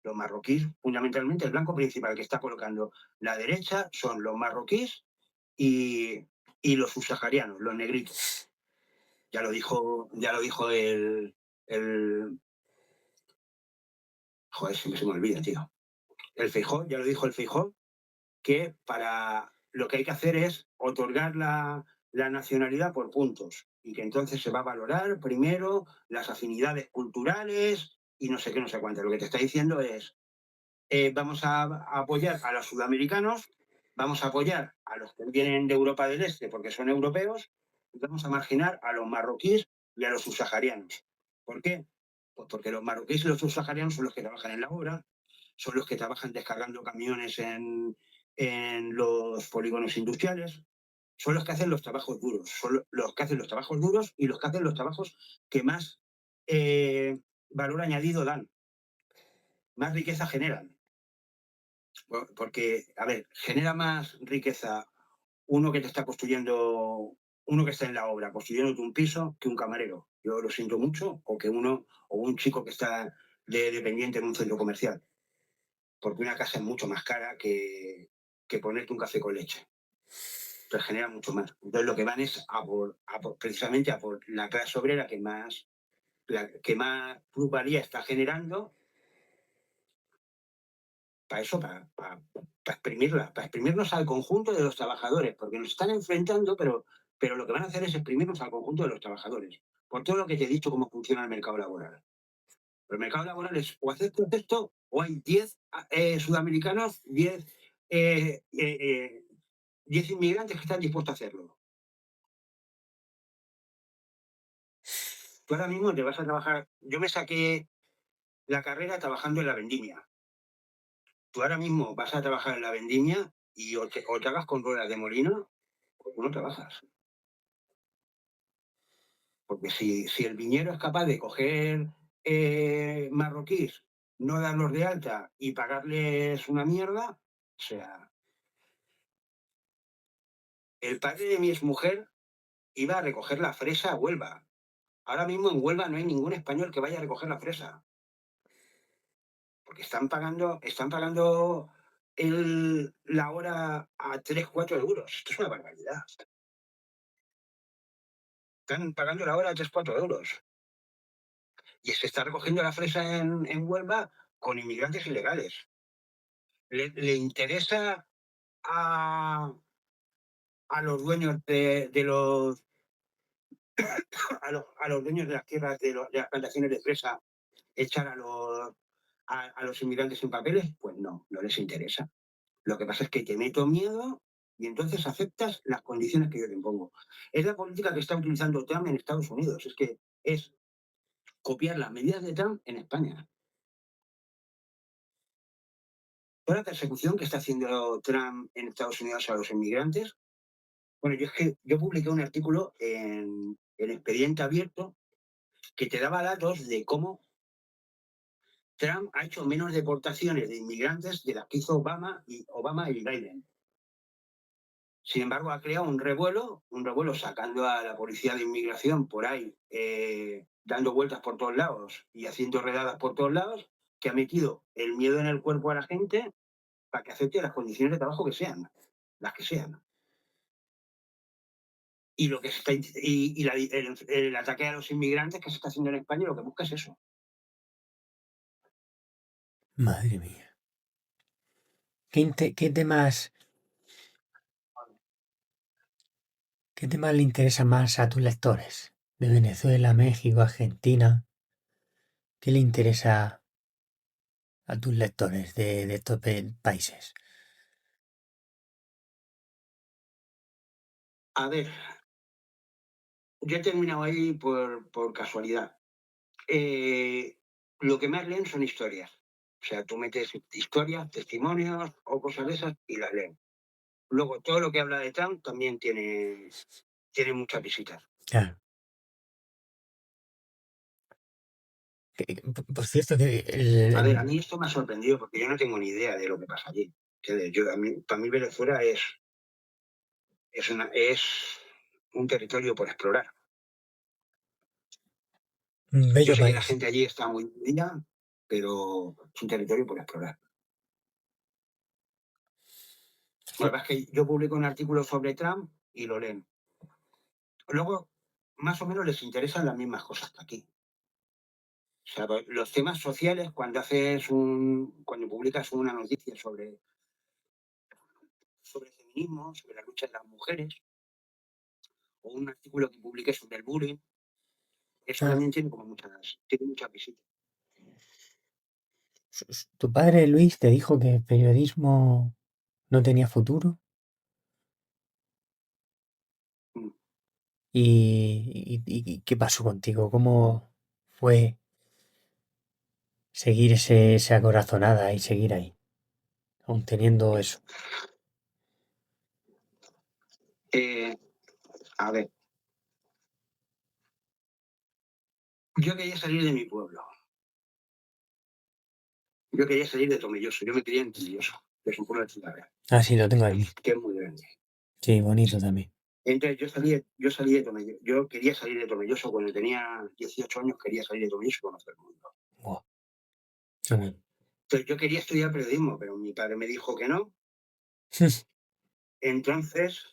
los marroquíes, fundamentalmente el blanco principal que está colocando la derecha son los marroquíes y los subsaharianos, los negritos. Ya lo dijo el joder, siempre se me olvida, tío. El Feijóo, ya lo dijo el Feijóo, que para lo que hay que hacer es otorgar la nacionalidad por puntos y que entonces se va a valorar primero las afinidades culturales y no sé qué, no sé cuánto. Lo que te está diciendo es, vamos a apoyar a los sudamericanos, vamos a apoyar a los que vienen de Europa del Este porque son europeos y vamos a marginar a los marroquíes y a los subsaharianos. ¿Por qué? Pues porque los marroquíes y los subsaharianos son los que trabajan en la obra, son los que trabajan descargando camiones en los polígonos industriales, son los que hacen los trabajos duros, son los que hacen los trabajos duros y los que hacen los trabajos que más valor añadido dan, más riqueza generan. Porque, a ver, genera más riqueza uno que te está construyendo, uno que está en la obra, construyéndote un piso, que un camarero. Yo lo siento mucho, o que uno, o un chico que está de dependiente en un centro comercial. Porque una casa es mucho más cara que ponerte un café con leche. Entonces genera mucho más. Entonces lo que van es precisamente a por la clase obrera que más plusvalía está generando para eso, para exprimirla, para exprimirnos al conjunto de los trabajadores, porque nos están enfrentando, pero lo que van a hacer es exprimirnos al conjunto de los trabajadores, por todo lo que te he dicho cómo funciona el mercado laboral. El mercado laboral es o aceptas esto o hay 10 sudamericanos, 10 inmigrantes que están dispuestos a hacerlo. Tú ahora mismo te vas a trabajar, yo me saqué la carrera trabajando en la vendimia. Tú ahora mismo vas a trabajar en la vendimia y o te hagas con ruedas de molino o tú no trabajas. Porque si el viñero es capaz de coger marroquíes, no darlos de alta y pagarles una mierda, o sea, el padre de mi exmujer iba a recoger la fresa a Huelva. Ahora mismo en Huelva no hay ningún español que vaya a recoger la fresa. Porque están pagando la hora a 3 4 euros. Esto es una barbaridad. Están pagando la hora a 3 4 euros. Y se está recogiendo la fresa en Huelva con inmigrantes ilegales. Le interesa a los dueños de los a los dueños de las tierras de las plantaciones de fresa echar a los inmigrantes sin papeles? Pues no, no les interesa. Lo que pasa es que te meto miedo y entonces aceptas las condiciones que yo te impongo. Es la política que está utilizando Trump en Estados Unidos. Es que es copiar las medidas de Trump en España. Toda la persecución que está haciendo Trump en Estados Unidos a los inmigrantes. Bueno, yo publiqué un artículo en Expediente Abierto que te daba datos de cómo Trump ha hecho menos deportaciones de inmigrantes de las que hizo Obama y Biden. Sin embargo, ha creado un revuelo sacando a la policía de inmigración por ahí, dando vueltas por todos lados y haciendo redadas por todos lados, que ha metido el miedo en el cuerpo a la gente para que acepte las condiciones de trabajo que sean, las que sean. Y lo que se está, el ataque a los inmigrantes que se está haciendo en España lo que busca es eso. Madre mía. ¿Qué temas le interesa más a tus lectores? De Venezuela, México, Argentina. ¿Qué le interesa a tus lectores de estos países? A ver, yo he terminado ahí por casualidad. Lo que más leen son historias. O sea, tú metes historias, testimonios o cosas de esas y las leen. Luego, todo lo que habla de Trump también tiene muchas visitas. Claro. Por cierto, A ver, a mí esto me ha sorprendido porque yo no tengo ni idea de lo que pasa allí. Para mí Venezuela es un territorio por explorar. un Yo bello sé que la país. gente allí está muy unida, pero es un territorio por explorar. Lo que pasa es que yo publico un artículo sobre Trump y lo leen. Luego, más o menos les interesan las mismas cosas que aquí. O sea, los temas sociales, cuando publicas una noticia sobre feminismo, sobre la lucha de las mujeres, o un artículo que publiques sobre el bullying, eso Ah, también tiene muchas visitas. ¿Tu padre Luis te dijo que el periodismo no tenía futuro? Mm. ¿Y qué pasó contigo? ¿Cómo fue seguir esa corazonada y seguir ahí, aún teniendo eso? Eh, a ver, yo quería salir de mi pueblo. Yo quería salir de Tomelloso. Yo me quería en Tomelloso, que es un pueblo de Chilavert, Ah, sí, lo tengo aquí. que es muy grande. Sí, bonito también. Entonces yo salí de Tomelloso. Yo quería salir de Tomelloso cuando tenía 18 años, quería salir de Tomelloso y conocer el mundo. Buah, qué bueno. Entonces yo quería estudiar periodismo, pero mi padre me dijo que no. Entonces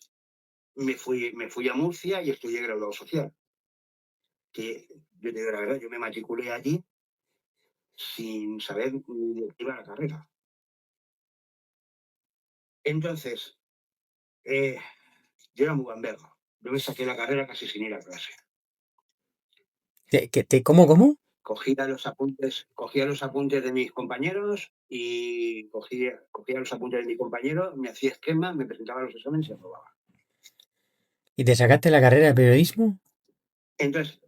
me fui a Murcia y estudié graduado social. Que yo te digo la verdad, yo me matriculé allí sin saber ni de qué iba la carrera. Entonces, eh, yo era muy gamberro. Yo me saqué la carrera casi sin ir a clase. ¿Cómo? Cogía los apuntes de mis compañeros y cogía los apuntes de mi compañero, me hacía esquema, me presentaba los exámenes y aprobaba. ¿Y te sacaste la carrera de periodismo? Entonces,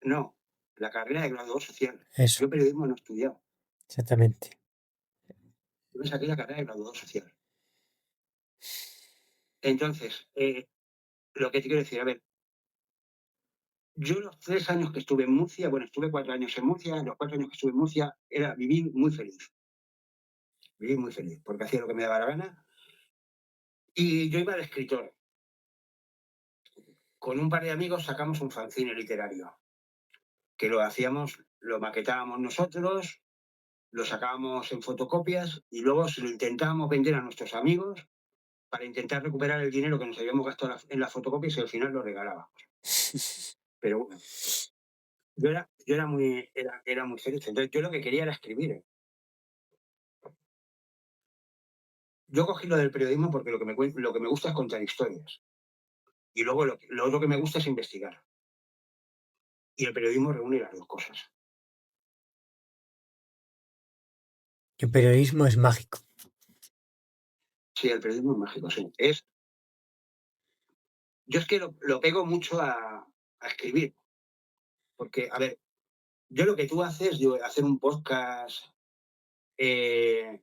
no, la carrera de graduado social. Eso, Yo periodismo no he estudiado. exactamente. Yo me saqué la carrera de graduado social. Entonces, lo que te quiero decir, a ver, yo los 3 años que estuve en Murcia, bueno, estuve 4 años en Murcia, los 4 años que estuve en Murcia era vivir muy feliz, porque hacía lo que me daba la gana. Y yo iba de escritor. Con un par de amigos sacamos un fanzine literario, que lo maquetábamos nosotros, lo sacábamos en fotocopias y luego se lo intentábamos vender a nuestros amigos para intentar recuperar el dinero que nos habíamos gastado en las fotocopias y al final lo regalábamos. Pero bueno, yo era muy feliz. Entonces yo lo que quería era escribir. Yo cogí lo del periodismo porque lo que me gusta es contar historias. Y luego lo otro que me gusta es investigar. Y el periodismo reúne las dos cosas. El periodismo es mágico. Sí, el periodismo es mágico, sí. Yo es que lo pego mucho a escribir. Porque, a ver, yo lo que tú haces, hacer un podcast eh,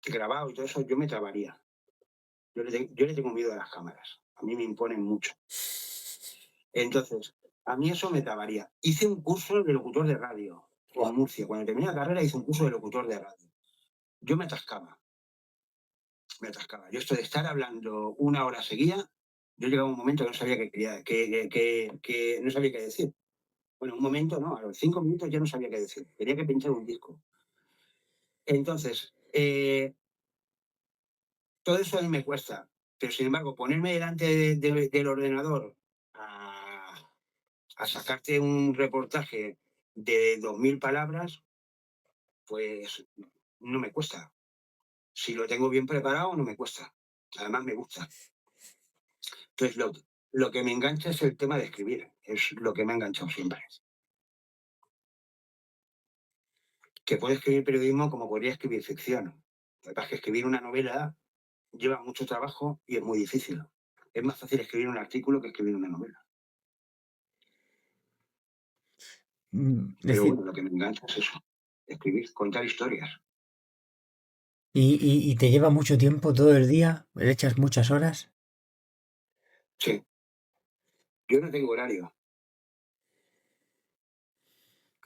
grabado y todo eso, yo me trabaría. Yo le tengo miedo a las cámaras. A mí me imponen mucho. Entonces, a mí eso me trabaría. Hice un curso de locutor de radio en Buah. Murcia. Cuando terminé la carrera hice un curso de locutor de radio. Yo me atascaba. Yo esto de estar hablando una hora seguida, yo llegaba a un momento que no sabía qué quería, que no sabía qué decir. Bueno, un momento no, a los 5 minutos ya no sabía qué decir. Tenía que pinchar un disco. Entonces, todo eso a mí me cuesta. Pero sin embargo, ponerme delante del ordenador a sacarte un reportaje de 2.000 palabras, pues no me cuesta. Si lo tengo bien preparado, no me cuesta. Además, me gusta. Entonces, lo que me engancha es el tema de escribir. Es lo que me ha enganchado siempre. Que puedo escribir periodismo como podría escribir ficción. Lo que pasa es que escribir una novela lleva mucho trabajo y es muy difícil. Es más fácil escribir un artículo que escribir una novela. Pero Decir, bueno, lo que me engancha es eso. Escribir, contar historias. y te lleva mucho tiempo todo el día, le echas muchas horas. Sí. Yo no tengo horario.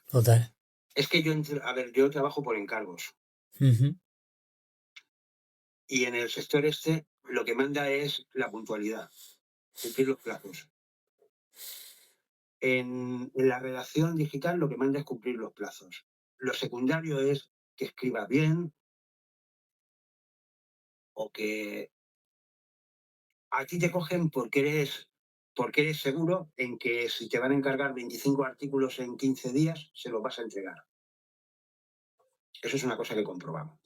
Total. Es que yo trabajo por encargos. Ujú. Y en el sector este, lo que manda es la puntualidad, cumplir los plazos. En la redacción digital lo que manda es cumplir los plazos. Lo secundario es que escribas bien o que a ti te cogen porque eres seguro en que si te van a encargar 25 artículos en 15 días, se los vas a entregar. Eso es una cosa que comprobamos.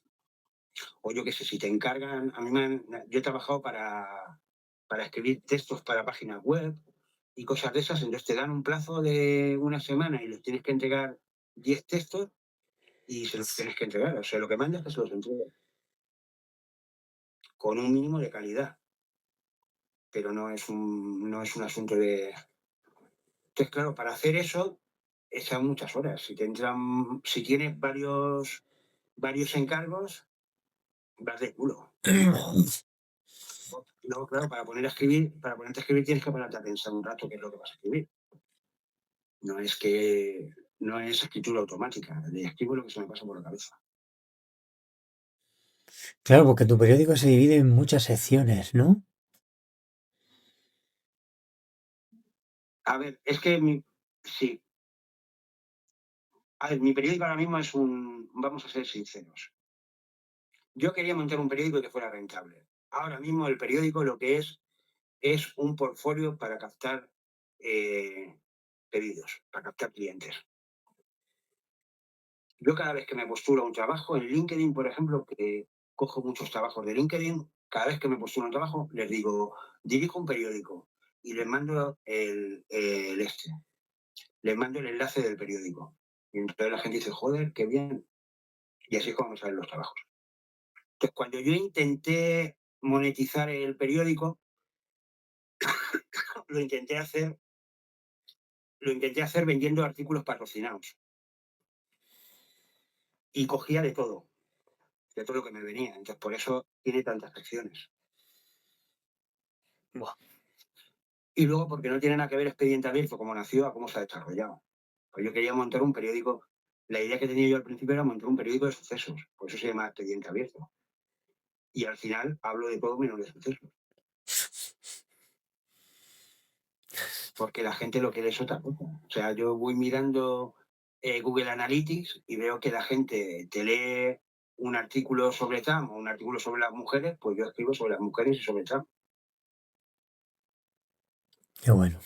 O yo qué sé, si te encargan, yo he trabajado para escribir textos para páginas web y cosas de esas, entonces te dan un plazo de una semana y les tienes que entregar 10 textos y se los tienes que entregar. O sea, lo que mandas es que se los entregue con un mínimo de calidad, pero no es un asunto de... Entonces, claro, para hacer eso, echan muchas horas. Si tienes varios encargos, vas de culo. Luego, claro, para ponerte a escribir tienes que ponerte a pensar un rato qué es lo que vas a escribir. No es escritura automática, escribo lo que se me pasa por la cabeza. Claro, porque tu periódico se divide en muchas secciones, ¿no? A ver, sí. A ver, mi periódico ahora mismo vamos a ser sinceros. Yo quería montar un periódico que fuera rentable. Ahora mismo el periódico lo que es un portfolio para captar pedidos, para captar clientes. Yo cada vez que me postulo a un trabajo en LinkedIn, por ejemplo, que cojo muchos trabajos de LinkedIn, cada vez que me postulo a un trabajo les digo, dirijo un periódico y les mando les mando el enlace del periódico. Y entonces la gente dice, joder, qué bien. Y así es como me salen los trabajos. Entonces, cuando yo intenté monetizar el periódico, lo intenté hacer vendiendo artículos patrocinados. Y cogía de todo lo que me venía. Entonces, por eso tiene tantas secciones. Buah. Y luego, porque no tiene nada que ver Expediente Abierto, cómo nació, a cómo se ha desarrollado. Pues yo quería montar un periódico. La idea que tenía yo al principio era montar un periódico de sucesos. Por eso se llama Expediente Abierto. Y al final hablo de todo menos de sucesos. Porque la gente lo quiere es otra cosa. O sea, yo voy mirando Google Analytics y veo que la gente te lee un artículo sobre Trump o un artículo sobre las mujeres, pues yo escribo sobre las mujeres y sobre Trump. Qué bueno.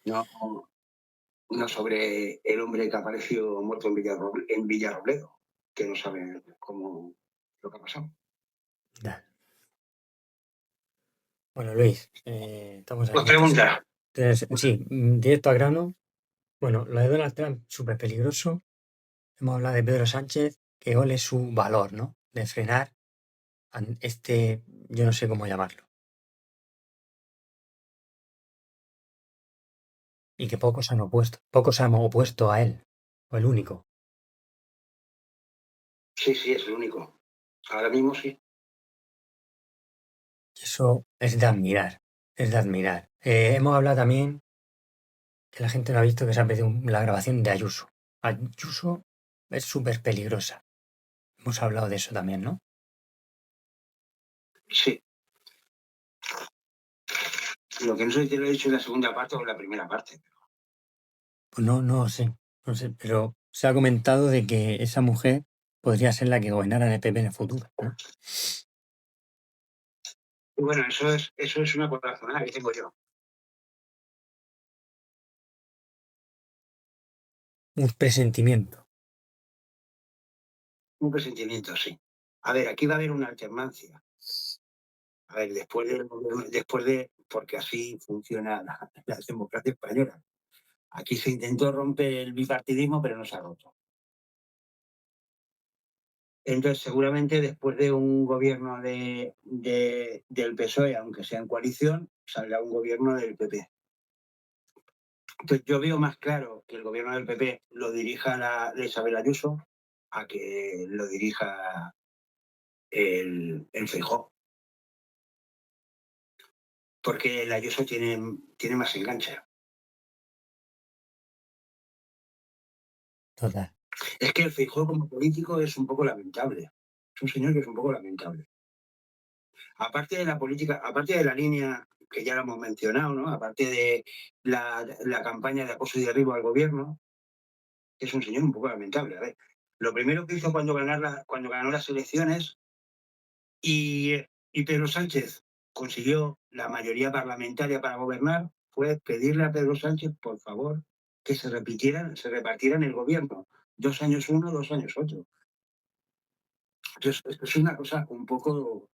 No sobre el hombre que apareció muerto en Villarrobledo, que no sabe cómo lo que ha pasado. Ya. Bueno, Luis, estamos Pues aquí. pregunta. Sí, directo al grano. Bueno, lo de Donald Trump, súper peligroso. Hemos hablado de Pedro Sánchez, que ole su valor, ¿no? De frenar yo no sé cómo llamarlo. Y que pocos se han opuesto a él, o el único. Sí, es el único. Ahora mismo sí. Eso es de admirar, es de admirar. Hemos hablado también, que la gente no ha visto, que se ha perdido la grabación de Ayuso. Ayuso es súper peligrosa. Hemos hablado de eso también, ¿no? Sí. Lo que no sé si te lo he dicho en la segunda parte o en la primera parte. Pues no sé, pero se ha comentado de que esa mujer podría ser la que gobernara en el PP en el futuro, ¿no? Y bueno, eso es una corazonada que tengo yo. Un presentimiento. Un presentimiento, sí. A ver, aquí va a haber una alternancia. A ver, porque así funciona la democracia española. Aquí se intentó romper el bipartidismo, pero no se ha roto. Entonces, seguramente después de un gobierno del PSOE, aunque sea en coalición, saldrá un gobierno del PP. Entonces, yo veo más claro que el gobierno del PP lo dirija la Isabel Ayuso a que lo dirija el Feijóo. Porque el Ayuso tiene más enganche. Total. Es que el Feijóo como político es un poco lamentable. Es un señor que es un poco lamentable. Aparte de la política, aparte de la línea que ya lo hemos mencionado, ¿no? Aparte de la campaña de acoso y derribo al gobierno, es un señor un poco lamentable. A ver, lo primero que hizo cuando ganó las elecciones y Pedro Sánchez consiguió la mayoría parlamentaria para gobernar fue pedirle a Pedro Sánchez, por favor, que se repartieran el gobierno. 2 años uno, 2 años otro. Entonces, esto es una cosa un poco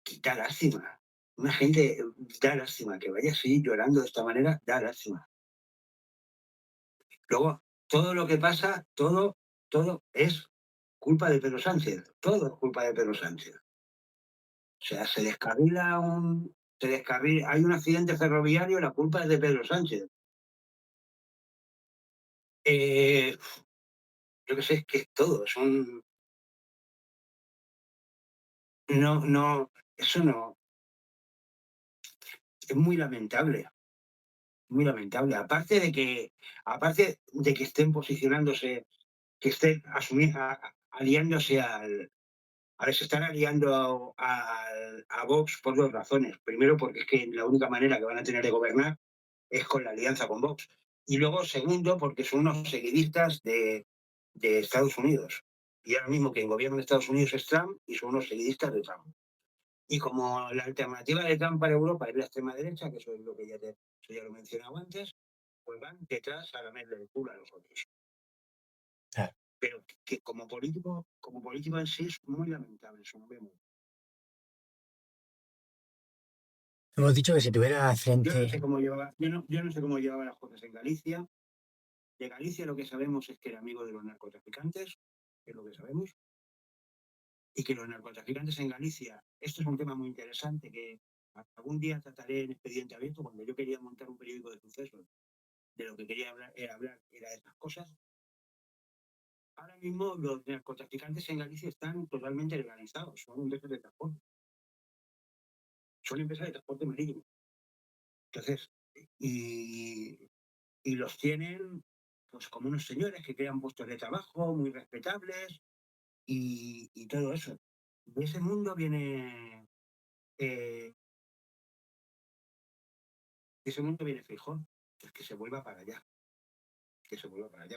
que da lástima. Una gente da lástima que vaya así llorando de esta manera, da lástima. Luego, todo lo que pasa, todo es culpa de Pedro Sánchez. Todo es culpa de Pedro Sánchez. O sea, hay un accidente ferroviario, la culpa es de Pedro Sánchez. Eh, yo qué sé, es que es todo, no, eso no, es muy lamentable, muy lamentable. Aparte de que estén posicionándose, que estén aliándose ahora se están aliando a Vox por dos razones. Primero, porque es que la única manera que van a tener de gobernar es con la alianza con Vox. Y luego, segundo, porque son unos seguidistas de Estados Unidos. Y ahora mismo quien gobierna en Estados Unidos es Trump y son unos seguidistas de Trump. Y como la alternativa de Trump para Europa es la extrema derecha, que eso es lo que eso ya lo he mencionado antes, pues van detrás a lamerle el culo a los otros. Claro. Pero que como político en sí es muy lamentable, es un vemos. Hemos dicho que si tuviera Yo no frente. sé cómo llevaba, yo no sé cómo llevaba las cosas en Galicia. De Galicia lo que sabemos es que era amigo de los narcotraficantes, es lo que sabemos, y que los narcotraficantes en Galicia, esto es un tema muy interesante que algún día trataré en Expediente Abierto, cuando yo quería montar un periódico de sucesos, de lo que quería hablar era de esas cosas. Ahora mismo los narcotraficantes en Galicia están totalmente legalizados, son empresas de transporte, marítimo. Entonces, y, y los tienen pues como unos señores que crean puestos de trabajo muy respetables y todo eso. De ese mundo eh, Feijóo, pues que se vuelva para allá,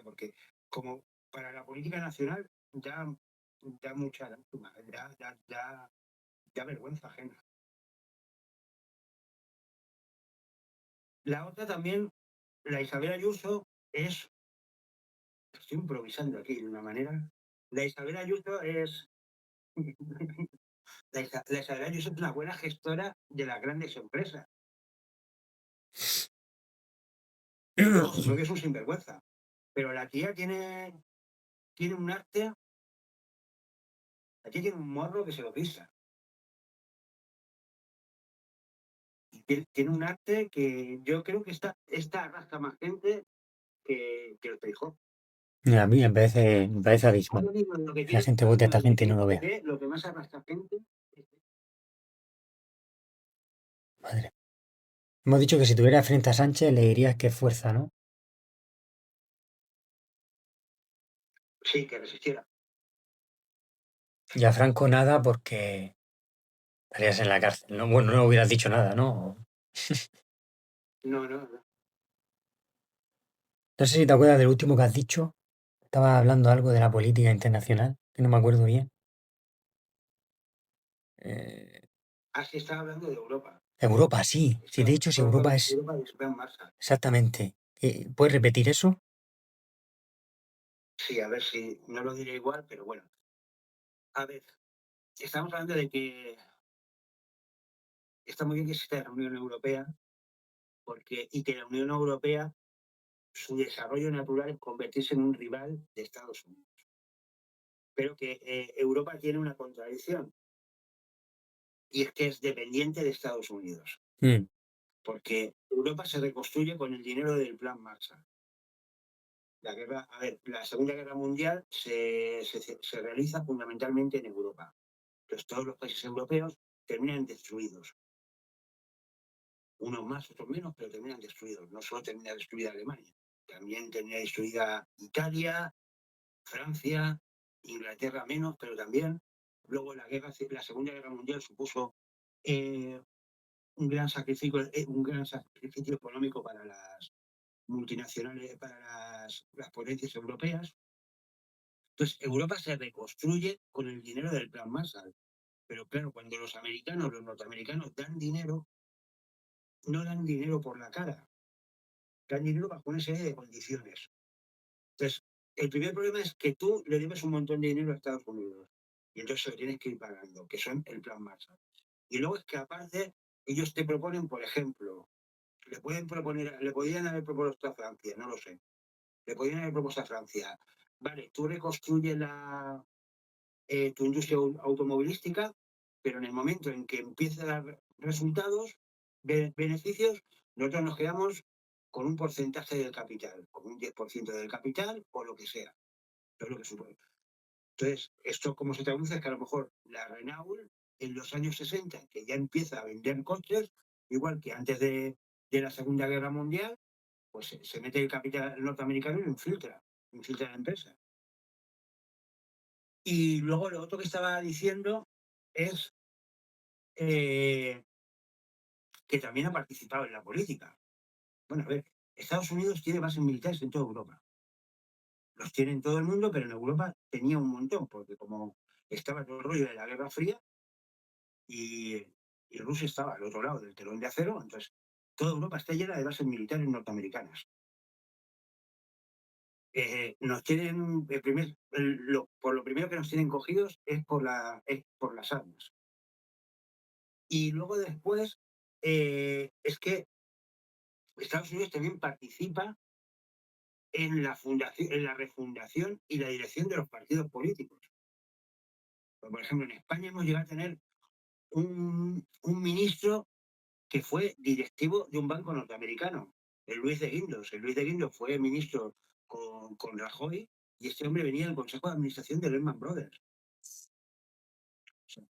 porque como para la política nacional da mucha lástima, da vergüenza ajena. La otra también, la Isabel Ayuso, estoy improvisando aquí de una manera, la Isabel Ayuso es, la Isabel Ayuso es una buena gestora de las grandes empresas. Lo que es un sinvergüenza. Pero la tía tiene un arte, la tía tiene un morro que se lo pisa. Tiene un arte que yo creo que esta arrastra más gente que el Feijóo. A mí me parece abismal. Ahora mismo lo que Que la tiene, gente ahora vote a mismo esta lo que gente y tiene no el lo vea. PP, lo que más arrastra gente es... Madre. Hemos dicho que si tuviera frente a Sánchez le dirías que fuerza, ¿no? Sí, que resistiera. Y a Franco nada porque estarías en la cárcel, ¿no? Bueno, no hubieras dicho nada, ¿no? No, no, no. No sé si te acuerdas del último que has dicho. Estaba hablando algo de la política internacional, que no me acuerdo bien. Eh, Así estaba hablando de Europa. Europa, sí. Sí, de hecho, si Estaba Europa hablando de es Europa y de Gran Marshall. exactamente. ¿Puedes repetir eso? Sí, a ver si no lo diré igual, pero bueno. A ver, estamos hablando de que está muy bien que exista la Unión Europea, y que la Unión Europea, su desarrollo natural es convertirse en un rival de Estados Unidos. Pero que Europa tiene una contradicción, y es que es dependiente de Estados Unidos. Mm, Porque Europa se reconstruye con el dinero del Plan Marshall. La Segunda Guerra Mundial se realiza fundamentalmente en Europa. Entonces todos los países europeos terminan destruidos. Unos más, otros menos, pero terminan destruidos. No solo termina destruida Alemania, también termina destruida Italia, Francia, Inglaterra menos, pero también. Luego la Segunda Guerra Mundial supuso eh, un gran sacrificio económico para las multinacionales, para las potencias europeas. Entonces, Europa se reconstruye con el dinero del Plan Marshall. Pero claro, cuando los norteamericanos dan dinero, no dan dinero por la cara, dan dinero bajo una serie de condiciones. Entonces, el primer problema es que tú le debes un montón de dinero a Estados Unidos y entonces se lo tienes que ir pagando, que son el plan Marshall. Y luego es que aparte ellos te proponen, por ejemplo, le podrían haber propuesto a Francia, no lo sé, le podrían haber propuesto a Francia, vale, tú reconstruyes tu industria automovilística, pero en el momento en que empiece a dar resultados, beneficios, nosotros nos quedamos con un porcentaje del capital, con un 10% del capital o lo que sea. Eso es lo que supone. Entonces, esto como se traduce es que a lo mejor la Renault en los años 60, que ya empieza a vender coches, igual que antes de la Segunda Guerra Mundial, pues se mete el capital norteamericano y infiltra la empresa. Y luego lo otro que estaba diciendo es que también ha participado en la política. Bueno, a ver, Estados Unidos tiene bases militares en toda Europa. Los tiene en todo el mundo, pero en Europa tenía un montón, porque como estaba todo el rollo de la Guerra Fría y, y Rusia estaba al otro lado del telón de acero, entonces toda Europa está llena de bases militares norteamericanas. Nos tienen, por lo primero que nos tienen cogidos es por las armas. Y luego después es que Estados Unidos también participa en la refundación y la dirección de los partidos políticos. Por ejemplo, en España hemos llegado a tener un ministro que fue directivo de un banco norteamericano, el Luis de Guindos. El Luis de Guindos fue ministro con Rajoy y este hombre venía del Consejo de Administración de Lehman Brothers. O sea,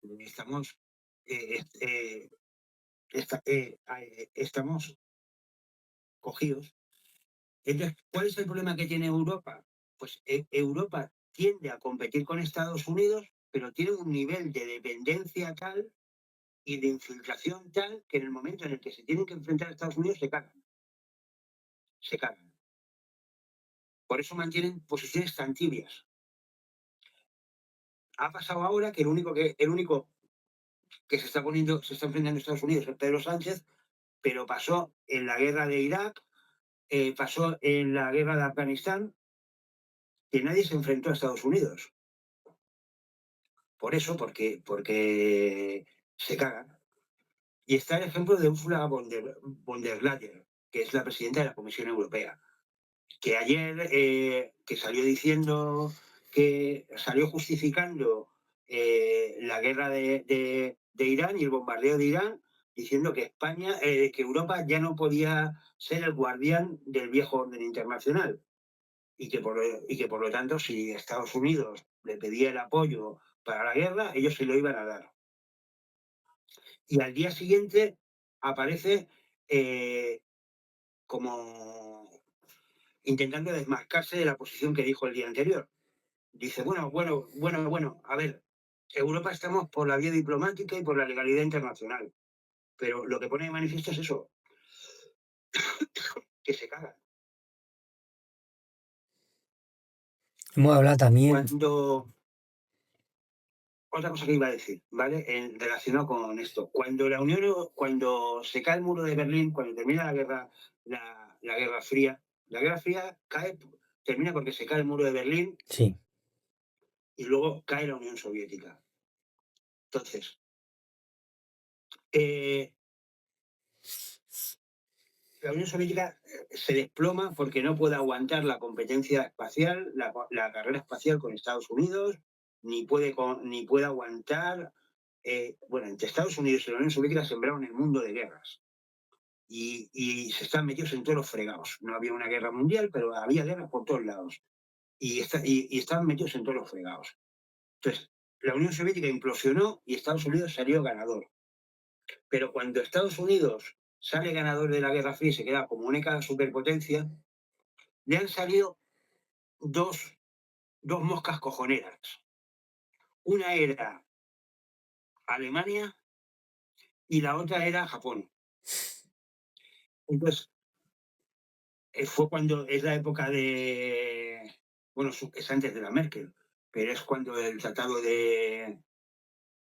estamos cogidos. Entonces, ¿cuál es el problema que tiene Europa? Pues Europa tiende a competir con Estados Unidos, pero tiene un nivel de dependencia tal y de infiltración tal que en el momento en el que se tienen que enfrentar a Estados Unidos se cagan. Se cagan. Por eso mantienen posiciones tan tibias. Ha pasado ahora que el único que se está enfrentando a Estados Unidos es Pedro Sánchez, pero pasó en la guerra de Irak, pasó en la guerra de Afganistán, que nadie se enfrentó a Estados Unidos. Por eso, porque se cagan. Y está el ejemplo de Ursula von der Leyen, que es la presidenta de la Comisión Europea, que ayer que salió diciendo que salió justificando la guerra de Irán y el bombardeo de Irán, diciendo que que Europa ya no podía ser el guardián del viejo orden internacional y que por lo tanto si Estados Unidos le pedía el apoyo para la guerra, ellos se lo iban a dar. Y al día siguiente aparece como intentando desmarcarse de la posición que dijo el día anterior. Dice, bueno, a ver, Europa estamos por la vía diplomática y por la legalidad internacional, pero lo que pone de manifiesto es eso, que se cagan. Hemos hablado también, Otra cosa que iba a decir, ¿vale? Relacionado con esto. Cuando se cae el muro de Berlín, cuando termina la Guerra Fría, la Guerra Fría termina porque se cae el muro de Berlín sí. y luego cae la Unión Soviética. Entonces, la Unión Soviética se desploma porque no puede aguantar la competencia espacial, la carrera espacial con Estados Unidos, ni puede aguantar. Entre Estados Unidos y la Unión Soviética sembraron el mundo de guerras y se están metidos en todos los fregados. No había una guerra mundial, pero había guerras por todos lados y estaban metidos en todos los fregados. Entonces, la Unión Soviética implosionó y Estados Unidos salió ganador. Pero cuando Estados Unidos sale ganador de la Guerra Fría y se queda como única superpotencia, le han salido dos moscas cojoneras. Una era Alemania y la otra era Japón. Entonces, fue cuando es la época es antes de la Merkel, pero es cuando el tratado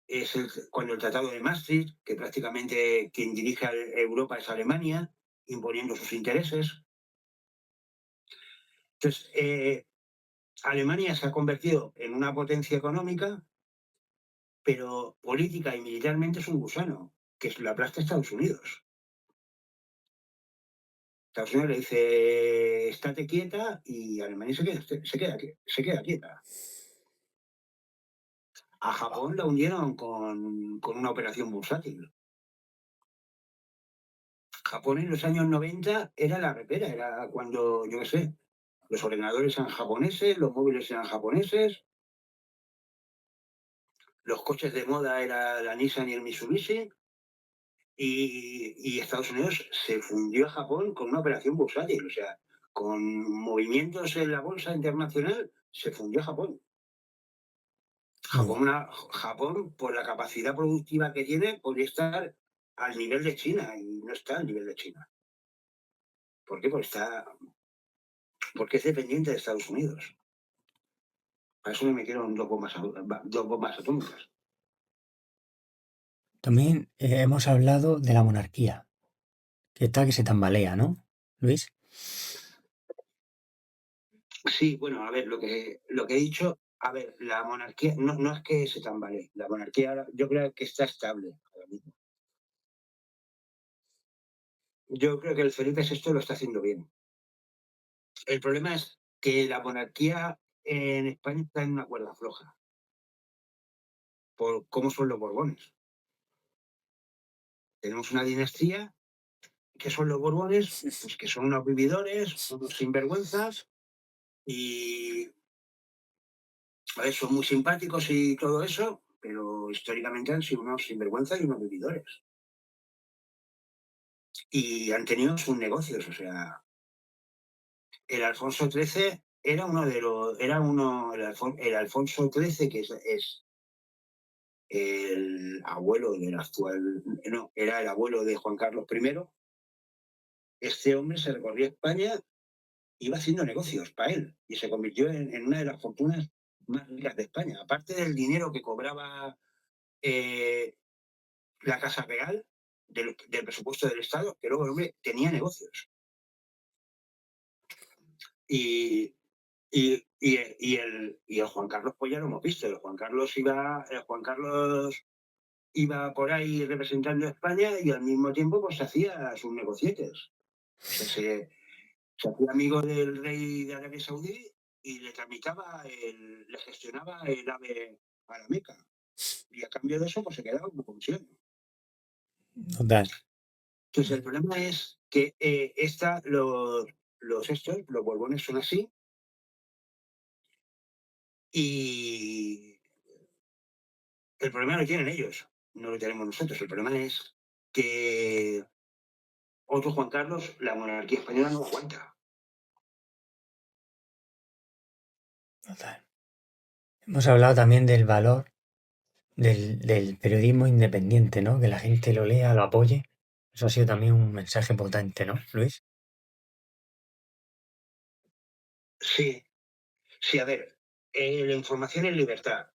es cuando el Tratado de Maastricht, que prácticamente quien dirige a Europa es Alemania, imponiendo sus intereses. Entonces, Alemania se ha convertido en una potencia económica, pero política y militarmente es un gusano, que es la aplasta Estados Unidos. Estados Unidos le dice, estate quieta, y Alemania se queda quieta. A Japón la hundieron con una operación bursátil. Japón en los años 90 era la repera, era cuando, yo qué sé, los ordenadores eran japoneses, los móviles eran japoneses, los coches de moda era la Nissan y el Mitsubishi, y Estados Unidos se fundió a Japón con una operación bursátil, o sea, con movimientos en la bolsa internacional, se fundió a Japón. Japón, por la capacidad productiva que tiene, podría estar al nivel de China, y no está al nivel de China. ¿Por qué? Porque es dependiente de Estados Unidos. Para eso le metieron dos bombas atómicas. También hemos hablado de la monarquía, que está que se tambalea, ¿no, Luis? Sí, bueno, a ver, lo que he dicho, a ver, la monarquía no es que se tambalee, la monarquía yo creo que está estable ahora mismo. Yo creo que el Felipe VI lo está haciendo bien. El problema es que la monarquía en España está en una cuerda floja, por cómo son los Borbones. Tenemos una dinastía que son los Borbones, pues que son unos vividores, unos sinvergüenzas, y a ver, son muy simpáticos y todo eso, pero históricamente han sido unos sinvergüenzas y unos vividores. Y han tenido sus negocios, o sea, el Alfonso XIII era uno de los, el Alfonso XIII, que es el abuelo del actual, no, era el abuelo de Juan Carlos I. Este hombre se recorría España, iba haciendo negocios para él y se convirtió en una de las fortunas más ricas de España. Aparte del dinero que cobraba eh, la Casa Real del presupuesto del Estado, que luego el hombre tenía negocios. Y, el Juan Carlos, pues ya lo hemos visto, el Juan Carlos iba por ahí representando a España y al mismo tiempo pues hacía sus negocietes. O sea, se hacía amigo del rey de Arabia Saudí y le gestionaba el AVE a la Meca. Y a cambio de eso, pues se quedaba como comisión. Total. Entonces, el problema es que los Borbones son así, y el problema lo tienen ellos, no lo tenemos nosotros. El problema es que otro Juan Carlos, la monarquía española no aguanta. Total. Hemos hablado también del valor del periodismo independiente, ¿no? Que la gente lo lea, lo apoye. Eso ha sido también un mensaje potente, ¿no, Luis? Sí, sí, a ver, la información es libertad.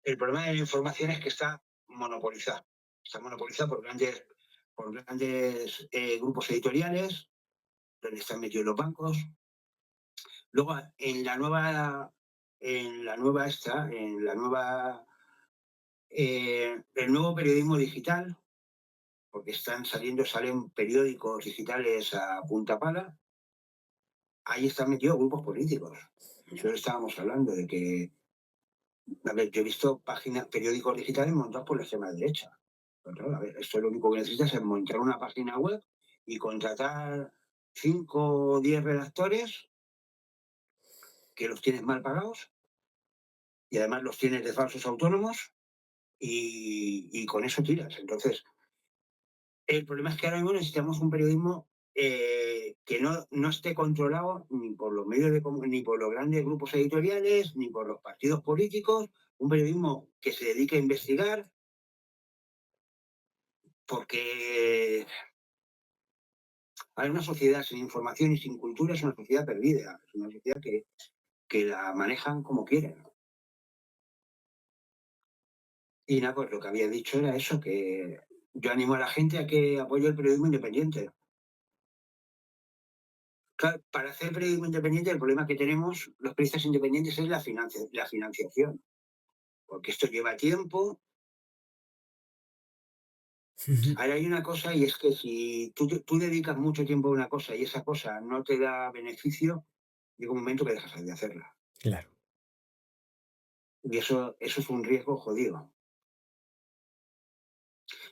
El problema de la información es que está monopolizada. Está monopolizada por grandes grupos editoriales, donde están metidos los bancos. Luego, el nuevo periodismo digital, porque salen periódicos digitales a punta pala, ahí están metidos grupos políticos. Nosotros estábamos hablando de que, a ver, yo he visto periódicos digitales montados por la extrema derecha. Pero claro, a ver, esto lo único que necesitas es montar una página web y contratar 5 o 10 redactores que los tienes mal pagados y además los tienes de falsos autónomos, y con eso tiras. Entonces, el problema es que ahora mismo necesitamos un periodismo que no esté controlado ni por los ni por los grandes grupos editoriales, ni por los partidos políticos, un periodismo que se dedique a investigar, porque hay una sociedad sin información y sin cultura, es una sociedad perdida, es una sociedad que la manejan como quieren. Y nada, pues lo que había dicho era eso, que yo animo a la gente a que apoye el periodismo independiente. Claro, para hacer periodismo independiente, el problema que tenemos los periodistas independientes es la financiación, porque esto lleva tiempo. Ujú. Ahora hay una cosa y es que si tú dedicas mucho tiempo a una cosa y esa cosa no te da beneficio, llega un momento que dejas de hacerla. Claro. Y eso es un riesgo jodido.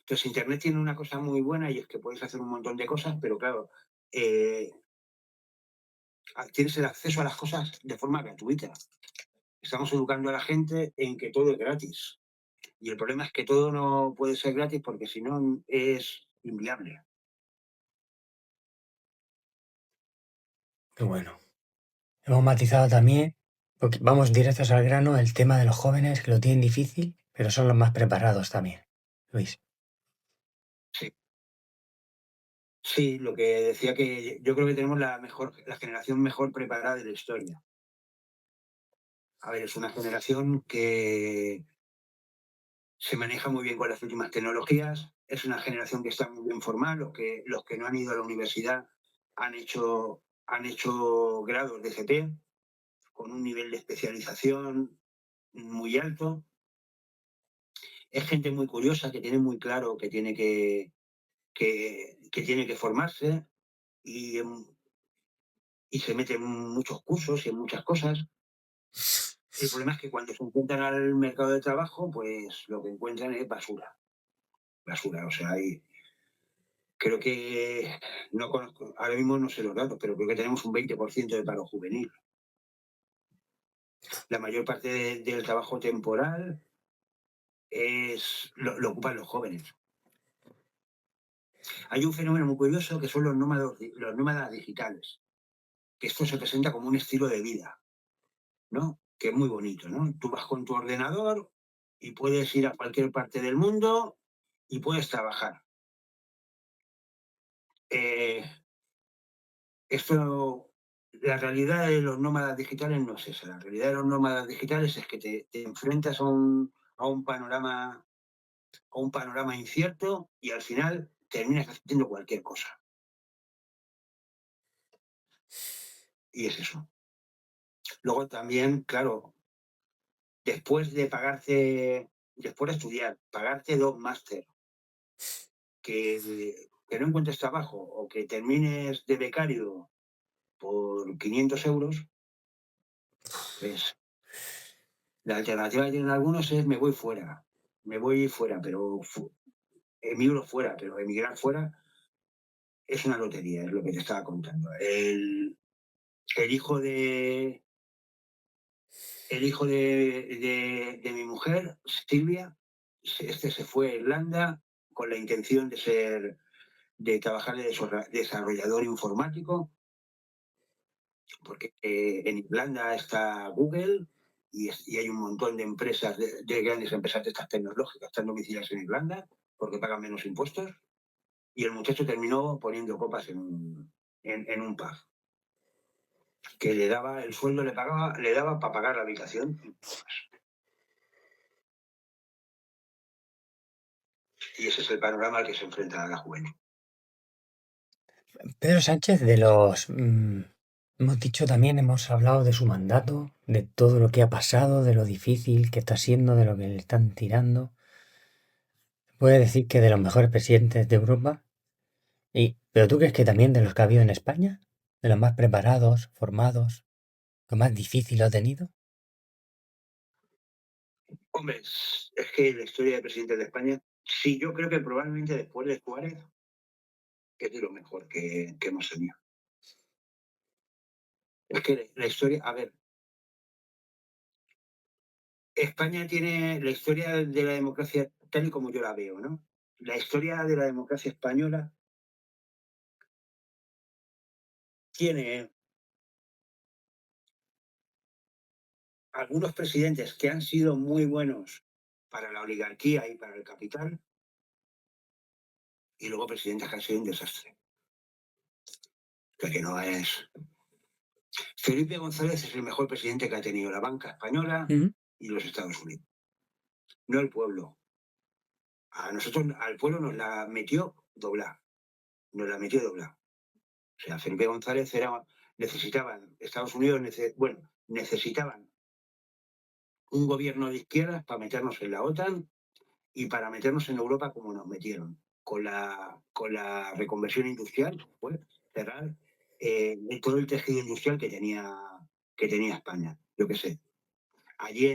Entonces, Internet tiene una cosa muy buena y es que puedes hacer un montón de cosas, pero claro, eh, tienes el acceso a las cosas de forma gratuita. Estamos educando a la gente en que todo es gratis. Y el problema es que todo no puede ser gratis porque si no es inviable. Qué bueno. Hemos matizado también, porque vamos directos al grano, el tema de los jóvenes que lo tienen difícil, pero son los más preparados también, Luis. Sí, sí, lo que decía que yo creo que tenemos la generación mejor preparada de la historia. A ver, es una generación que se maneja muy bien con las últimas tecnologías, es una generación que está muy bien formada, los que no han ido a la universidad han hecho grados de FP con un nivel de especialización muy alto. Es gente muy curiosa que tiene muy claro que que tiene que formarse y, y se mete en muchos cursos y en muchas cosas. El problema es que cuando se encuentran al mercado de trabajo, pues lo que encuentran es basura. Basura, o sea, creo que no conozco, ahora mismo no sé los datos, pero creo que tenemos un 20% de paro juvenil. La mayor parte del trabajo temporal lo ocupan los jóvenes. Hay un fenómeno muy curioso que son los nómadas digitales, que esto se presenta como un estilo de vida, ¿no? Que es muy bonito, ¿no? Tú vas con tu ordenador y puedes ir a cualquier parte del mundo y puedes trabajar. Eh, esto, la realidad de los nómadas digitales no es esa. La realidad de los nómadas digitales es que te enfrentas a un panorama incierto y al final terminas haciendo cualquier cosa. Y es eso. Luego también, claro, después de estudiar, pagarte dos máster, que no encuentres trabajo o que termines de becario por 500 euros, pues la alternativa que tienen algunos es me voy fuera, pero emigro fuera, pero emigrar fuera es una lotería, es lo que te estaba contando. El hijo de, el hijo de mi mujer, Silvia, este se fue a Irlanda con la intención de trabajar de desarrollador informático, porque en Irlanda está Google y hay un montón de empresas, de grandes empresas de estas tecnológicas, están domiciliadas en Irlanda porque pagan menos impuestos. Y el muchacho terminó poniendo copas en un pub, que le daba, el sueldo le daba para pagar la habitación y poco más. Y ese es el panorama al que se enfrenta la juventud. Pedro Sánchez, hemos dicho también, hemos hablado de su mandato, de todo lo que ha pasado, de lo difícil que está siendo, de lo que le están tirando. Puede decir que de los mejores presidentes de Europa. ¿Pero tú crees que también de los que ha habido en España? ¿De los más preparados, formados, lo más difícil lo ha tenido? Hombre, es que la historia de presidentes de España, sí, yo creo que probablemente después de Juárez es de lo mejor que hemos tenido. Es que la historia, a ver, España tiene la historia de la democracia tal y como yo la veo, ¿no? La historia de la democracia española tiene algunos presidentes que han sido muy buenos para la oligarquía y para el capital, y luego presidentes que han sido un desastre. Que no es. Felipe González es el mejor presidente que ha tenido la banca española Ujú. y los Estados Unidos. No el pueblo, A nosotros, al pueblo nos la metió doblar. Nos la metió doblar. O sea, Felipe González necesitaban, Estados Unidos, necesitaban un gobierno de izquierdas para meternos en la OTAN y para meternos en Europa como nos metieron, con la reconversión industrial, pues, cerrar todo el tejido industrial que tenía España. Yo qué sé. Allí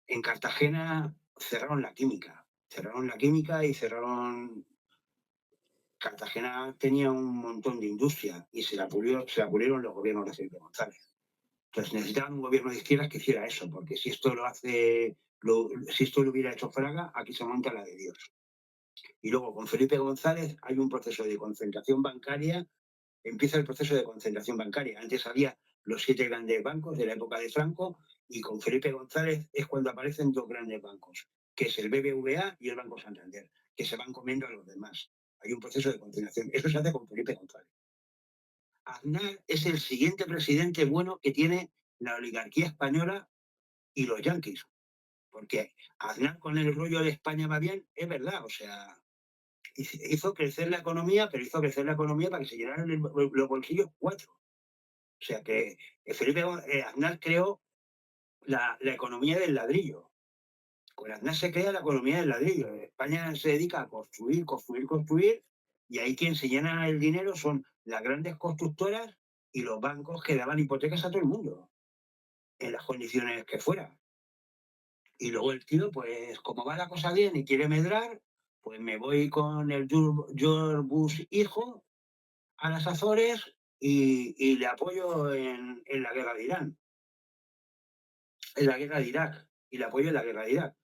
en Cartagena cerraron la química y cerraron. Cartagena tenía un montón de industria y se la pulieron los gobiernos de Felipe González. Entonces necesitaban un gobierno de izquierdas que hiciera eso, porque si esto si esto lo hubiera hecho Fraga, aquí se monta la de Dios. Y luego con Felipe González hay un proceso de concentración bancaria, empieza el proceso de concentración bancaria. Antes había los 7 grandes bancos de la época de Franco y con Felipe González es cuando aparecen 2 grandes bancos, que es el BBVA y el Banco Santander, que se van comiendo a los demás. Hay un proceso de concentración. Eso se hace con Felipe González. Aznar es el siguiente presidente bueno que tiene la oligarquía española y los yanquis, porque Aznar con el rollo de España va bien, es verdad, o sea, hizo crecer la economía, pero hizo crecer la economía para que se llenaran los bolsillos 4. O sea que Aznar creó la economía del ladrillo. Con Aznar se crea la economía del ladrillo. España se dedica a construir, construir, construir, y ahí quien se llena el dinero son las grandes constructoras y los bancos que daban hipotecas a todo el mundo, en las condiciones que fuera. Y luego el tío, pues como va la cosa bien y quiere medrar, pues me voy con el George Bush hijo a las Azores y le apoyo en la guerra de Irán, en la guerra de Irak, y le apoyo en la guerra de Irak.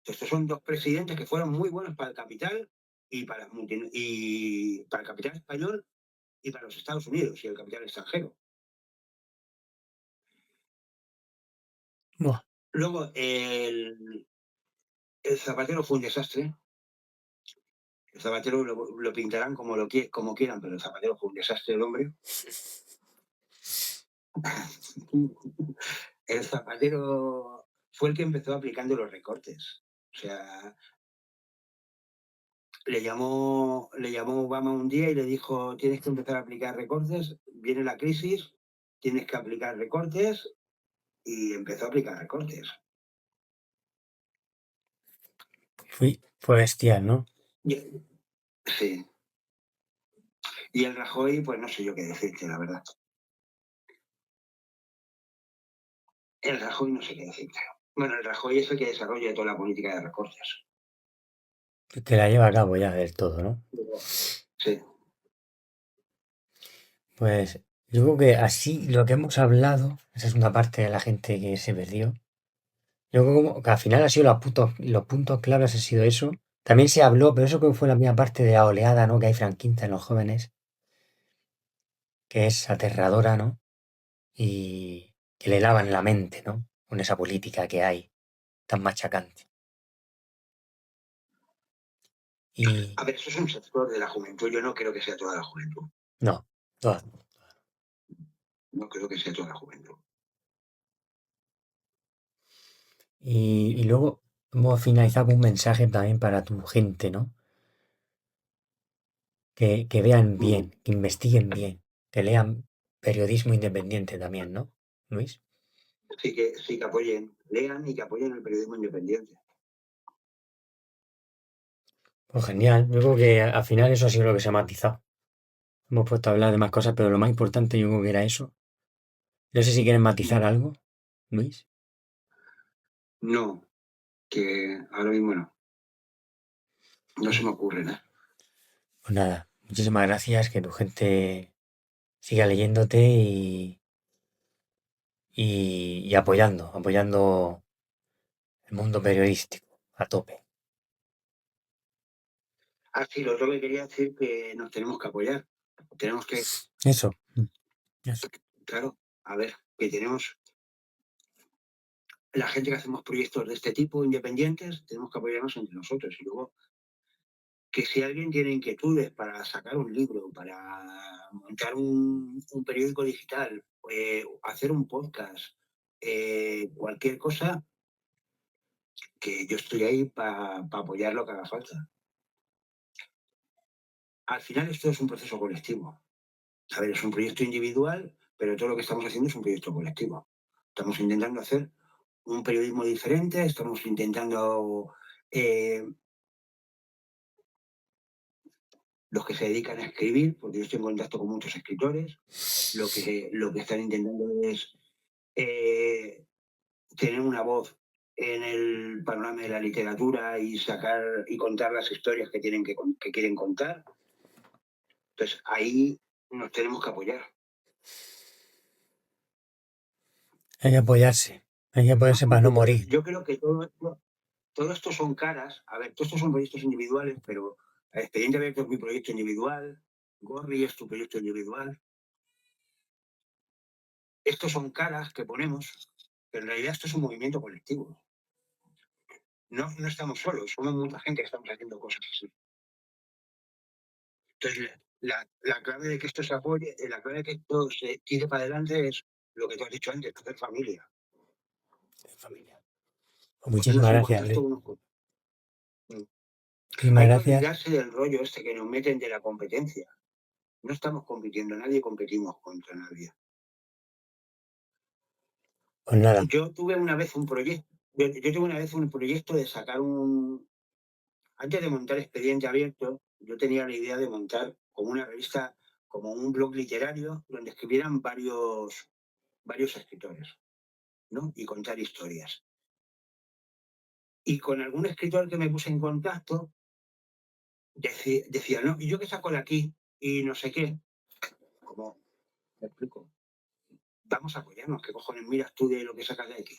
Estos son 2 presidentes que fueron muy buenos para el capital y para el capital español y para los Estados Unidos y el capital extranjero. Buah. Luego, el Zapatero fue un desastre. El Zapatero lo pintarán como quieran, pero el Zapatero fue un desastre el hombre. El Zapatero fue el que empezó aplicando los recortes. O sea, le llamó Obama un día y le dijo, tienes que empezar a aplicar recortes, viene la crisis, tienes que aplicar recortes, y empezó a aplicar recortes. Fue bestial, ¿no? Sí. Y el Rajoy, pues no sé yo qué decirte, la verdad. El Rajoy no sé qué decirte. Bueno, el Rajoy es el que desarrolla toda la política de recortes. Que la lleva a cabo ya del todo, ¿no? Sí. Pues yo creo que así lo que hemos hablado, esa es una parte de la gente que se perdió. Yo creo que al final ha sido los puntos claves ha sido eso. También se habló, pero eso creo que fue la misma parte de la oleada, ¿no? Que hay franquista en los jóvenes, que es aterradora, ¿no? Y que le lavan la mente, ¿no? Con esa política que hay, tan machacante. Y A ver, eso es un sector de la juventud. Yo no creo que sea toda la juventud. no, todas. No creo que sea toda la juventud. Y luego vamos a finalizar con un mensaje también para tu gente, ¿no? Que vean bien, que investiguen bien, que lean periodismo independiente también, ¿no, Luis? Sí que apoyen, lean y que apoyen el periodismo independiente. Pues genial, yo creo que al final eso ha sido lo que se ha matizado. Hemos puesto a hablar de más cosas, pero lo más importante yo creo que era eso. No sé si quieren matizar algo, Luis. No, que ahora mismo no. No se Pues, me ocurre nada. pues nada, muchísimas gracias, que tu gente siga leyéndote y apoyando el mundo periodístico a tope. Sí, lo otro que quería decir que nos tenemos que apoyar. Tenemos que, Eso, eso. claro, a ver, que tenemos la gente que hacemos proyectos de este tipo, independientes, tenemos que apoyarnos entre nosotros. Y luego, que si alguien tiene inquietudes para sacar un libro, para montar un periódico digital, hacer un podcast, cualquier cosa, que yo estoy ahí para apoyar lo que haga falta. Al final esto es un proceso colectivo. A ver, es un proyecto individual, pero todo lo que estamos haciendo es un proyecto colectivo. Estamos intentando hacer un periodismo diferente, estamos intentando los que se dedican a escribir, porque yo estoy en contacto con muchos escritores, lo que están intentando es tener una voz en el panorama de la literatura y sacar y contar las historias que que quieren contar. Entonces ahí nos tenemos que apoyar. Hay que apoyarse para no Porque morir. yo creo que todo esto son caras. A ver, todos estos son proyectos individuales, pero Expediente Abierto es mi proyecto individual, Gorri es tu proyecto individual. Estos son caras que ponemos, pero en realidad esto es un movimiento colectivo. No, no estamos solos, somos mucha gente que estamos haciendo cosas así. Entonces, la clave de que esto se apoye, la clave de que esto se tire para adelante es lo que tú has dicho antes, hacer familia. Familia. Pues Ponernos muchísimas en gracias, contacto Luis. unos con otros. Muchísimas Hay que gracias. olvidarse del rollo este que nos meten de la competencia. No estamos compitiendo, nadie competimos contra nadie. Pues nada, Yo tuve una vez un proyecto, de sacar antes de montar Expediente Abierto, yo tenía la idea de montar como una revista, como un blog literario, donde escribieran varios escritores, ¿no? Y contar historias. Y con algún escritor que me puse en contacto, decía, no, ¿y yo qué saco de aquí? Y no sé qué. Como, me explico, vamos a apoyarnos, ¿qué cojones miras tú de lo que sacas de aquí?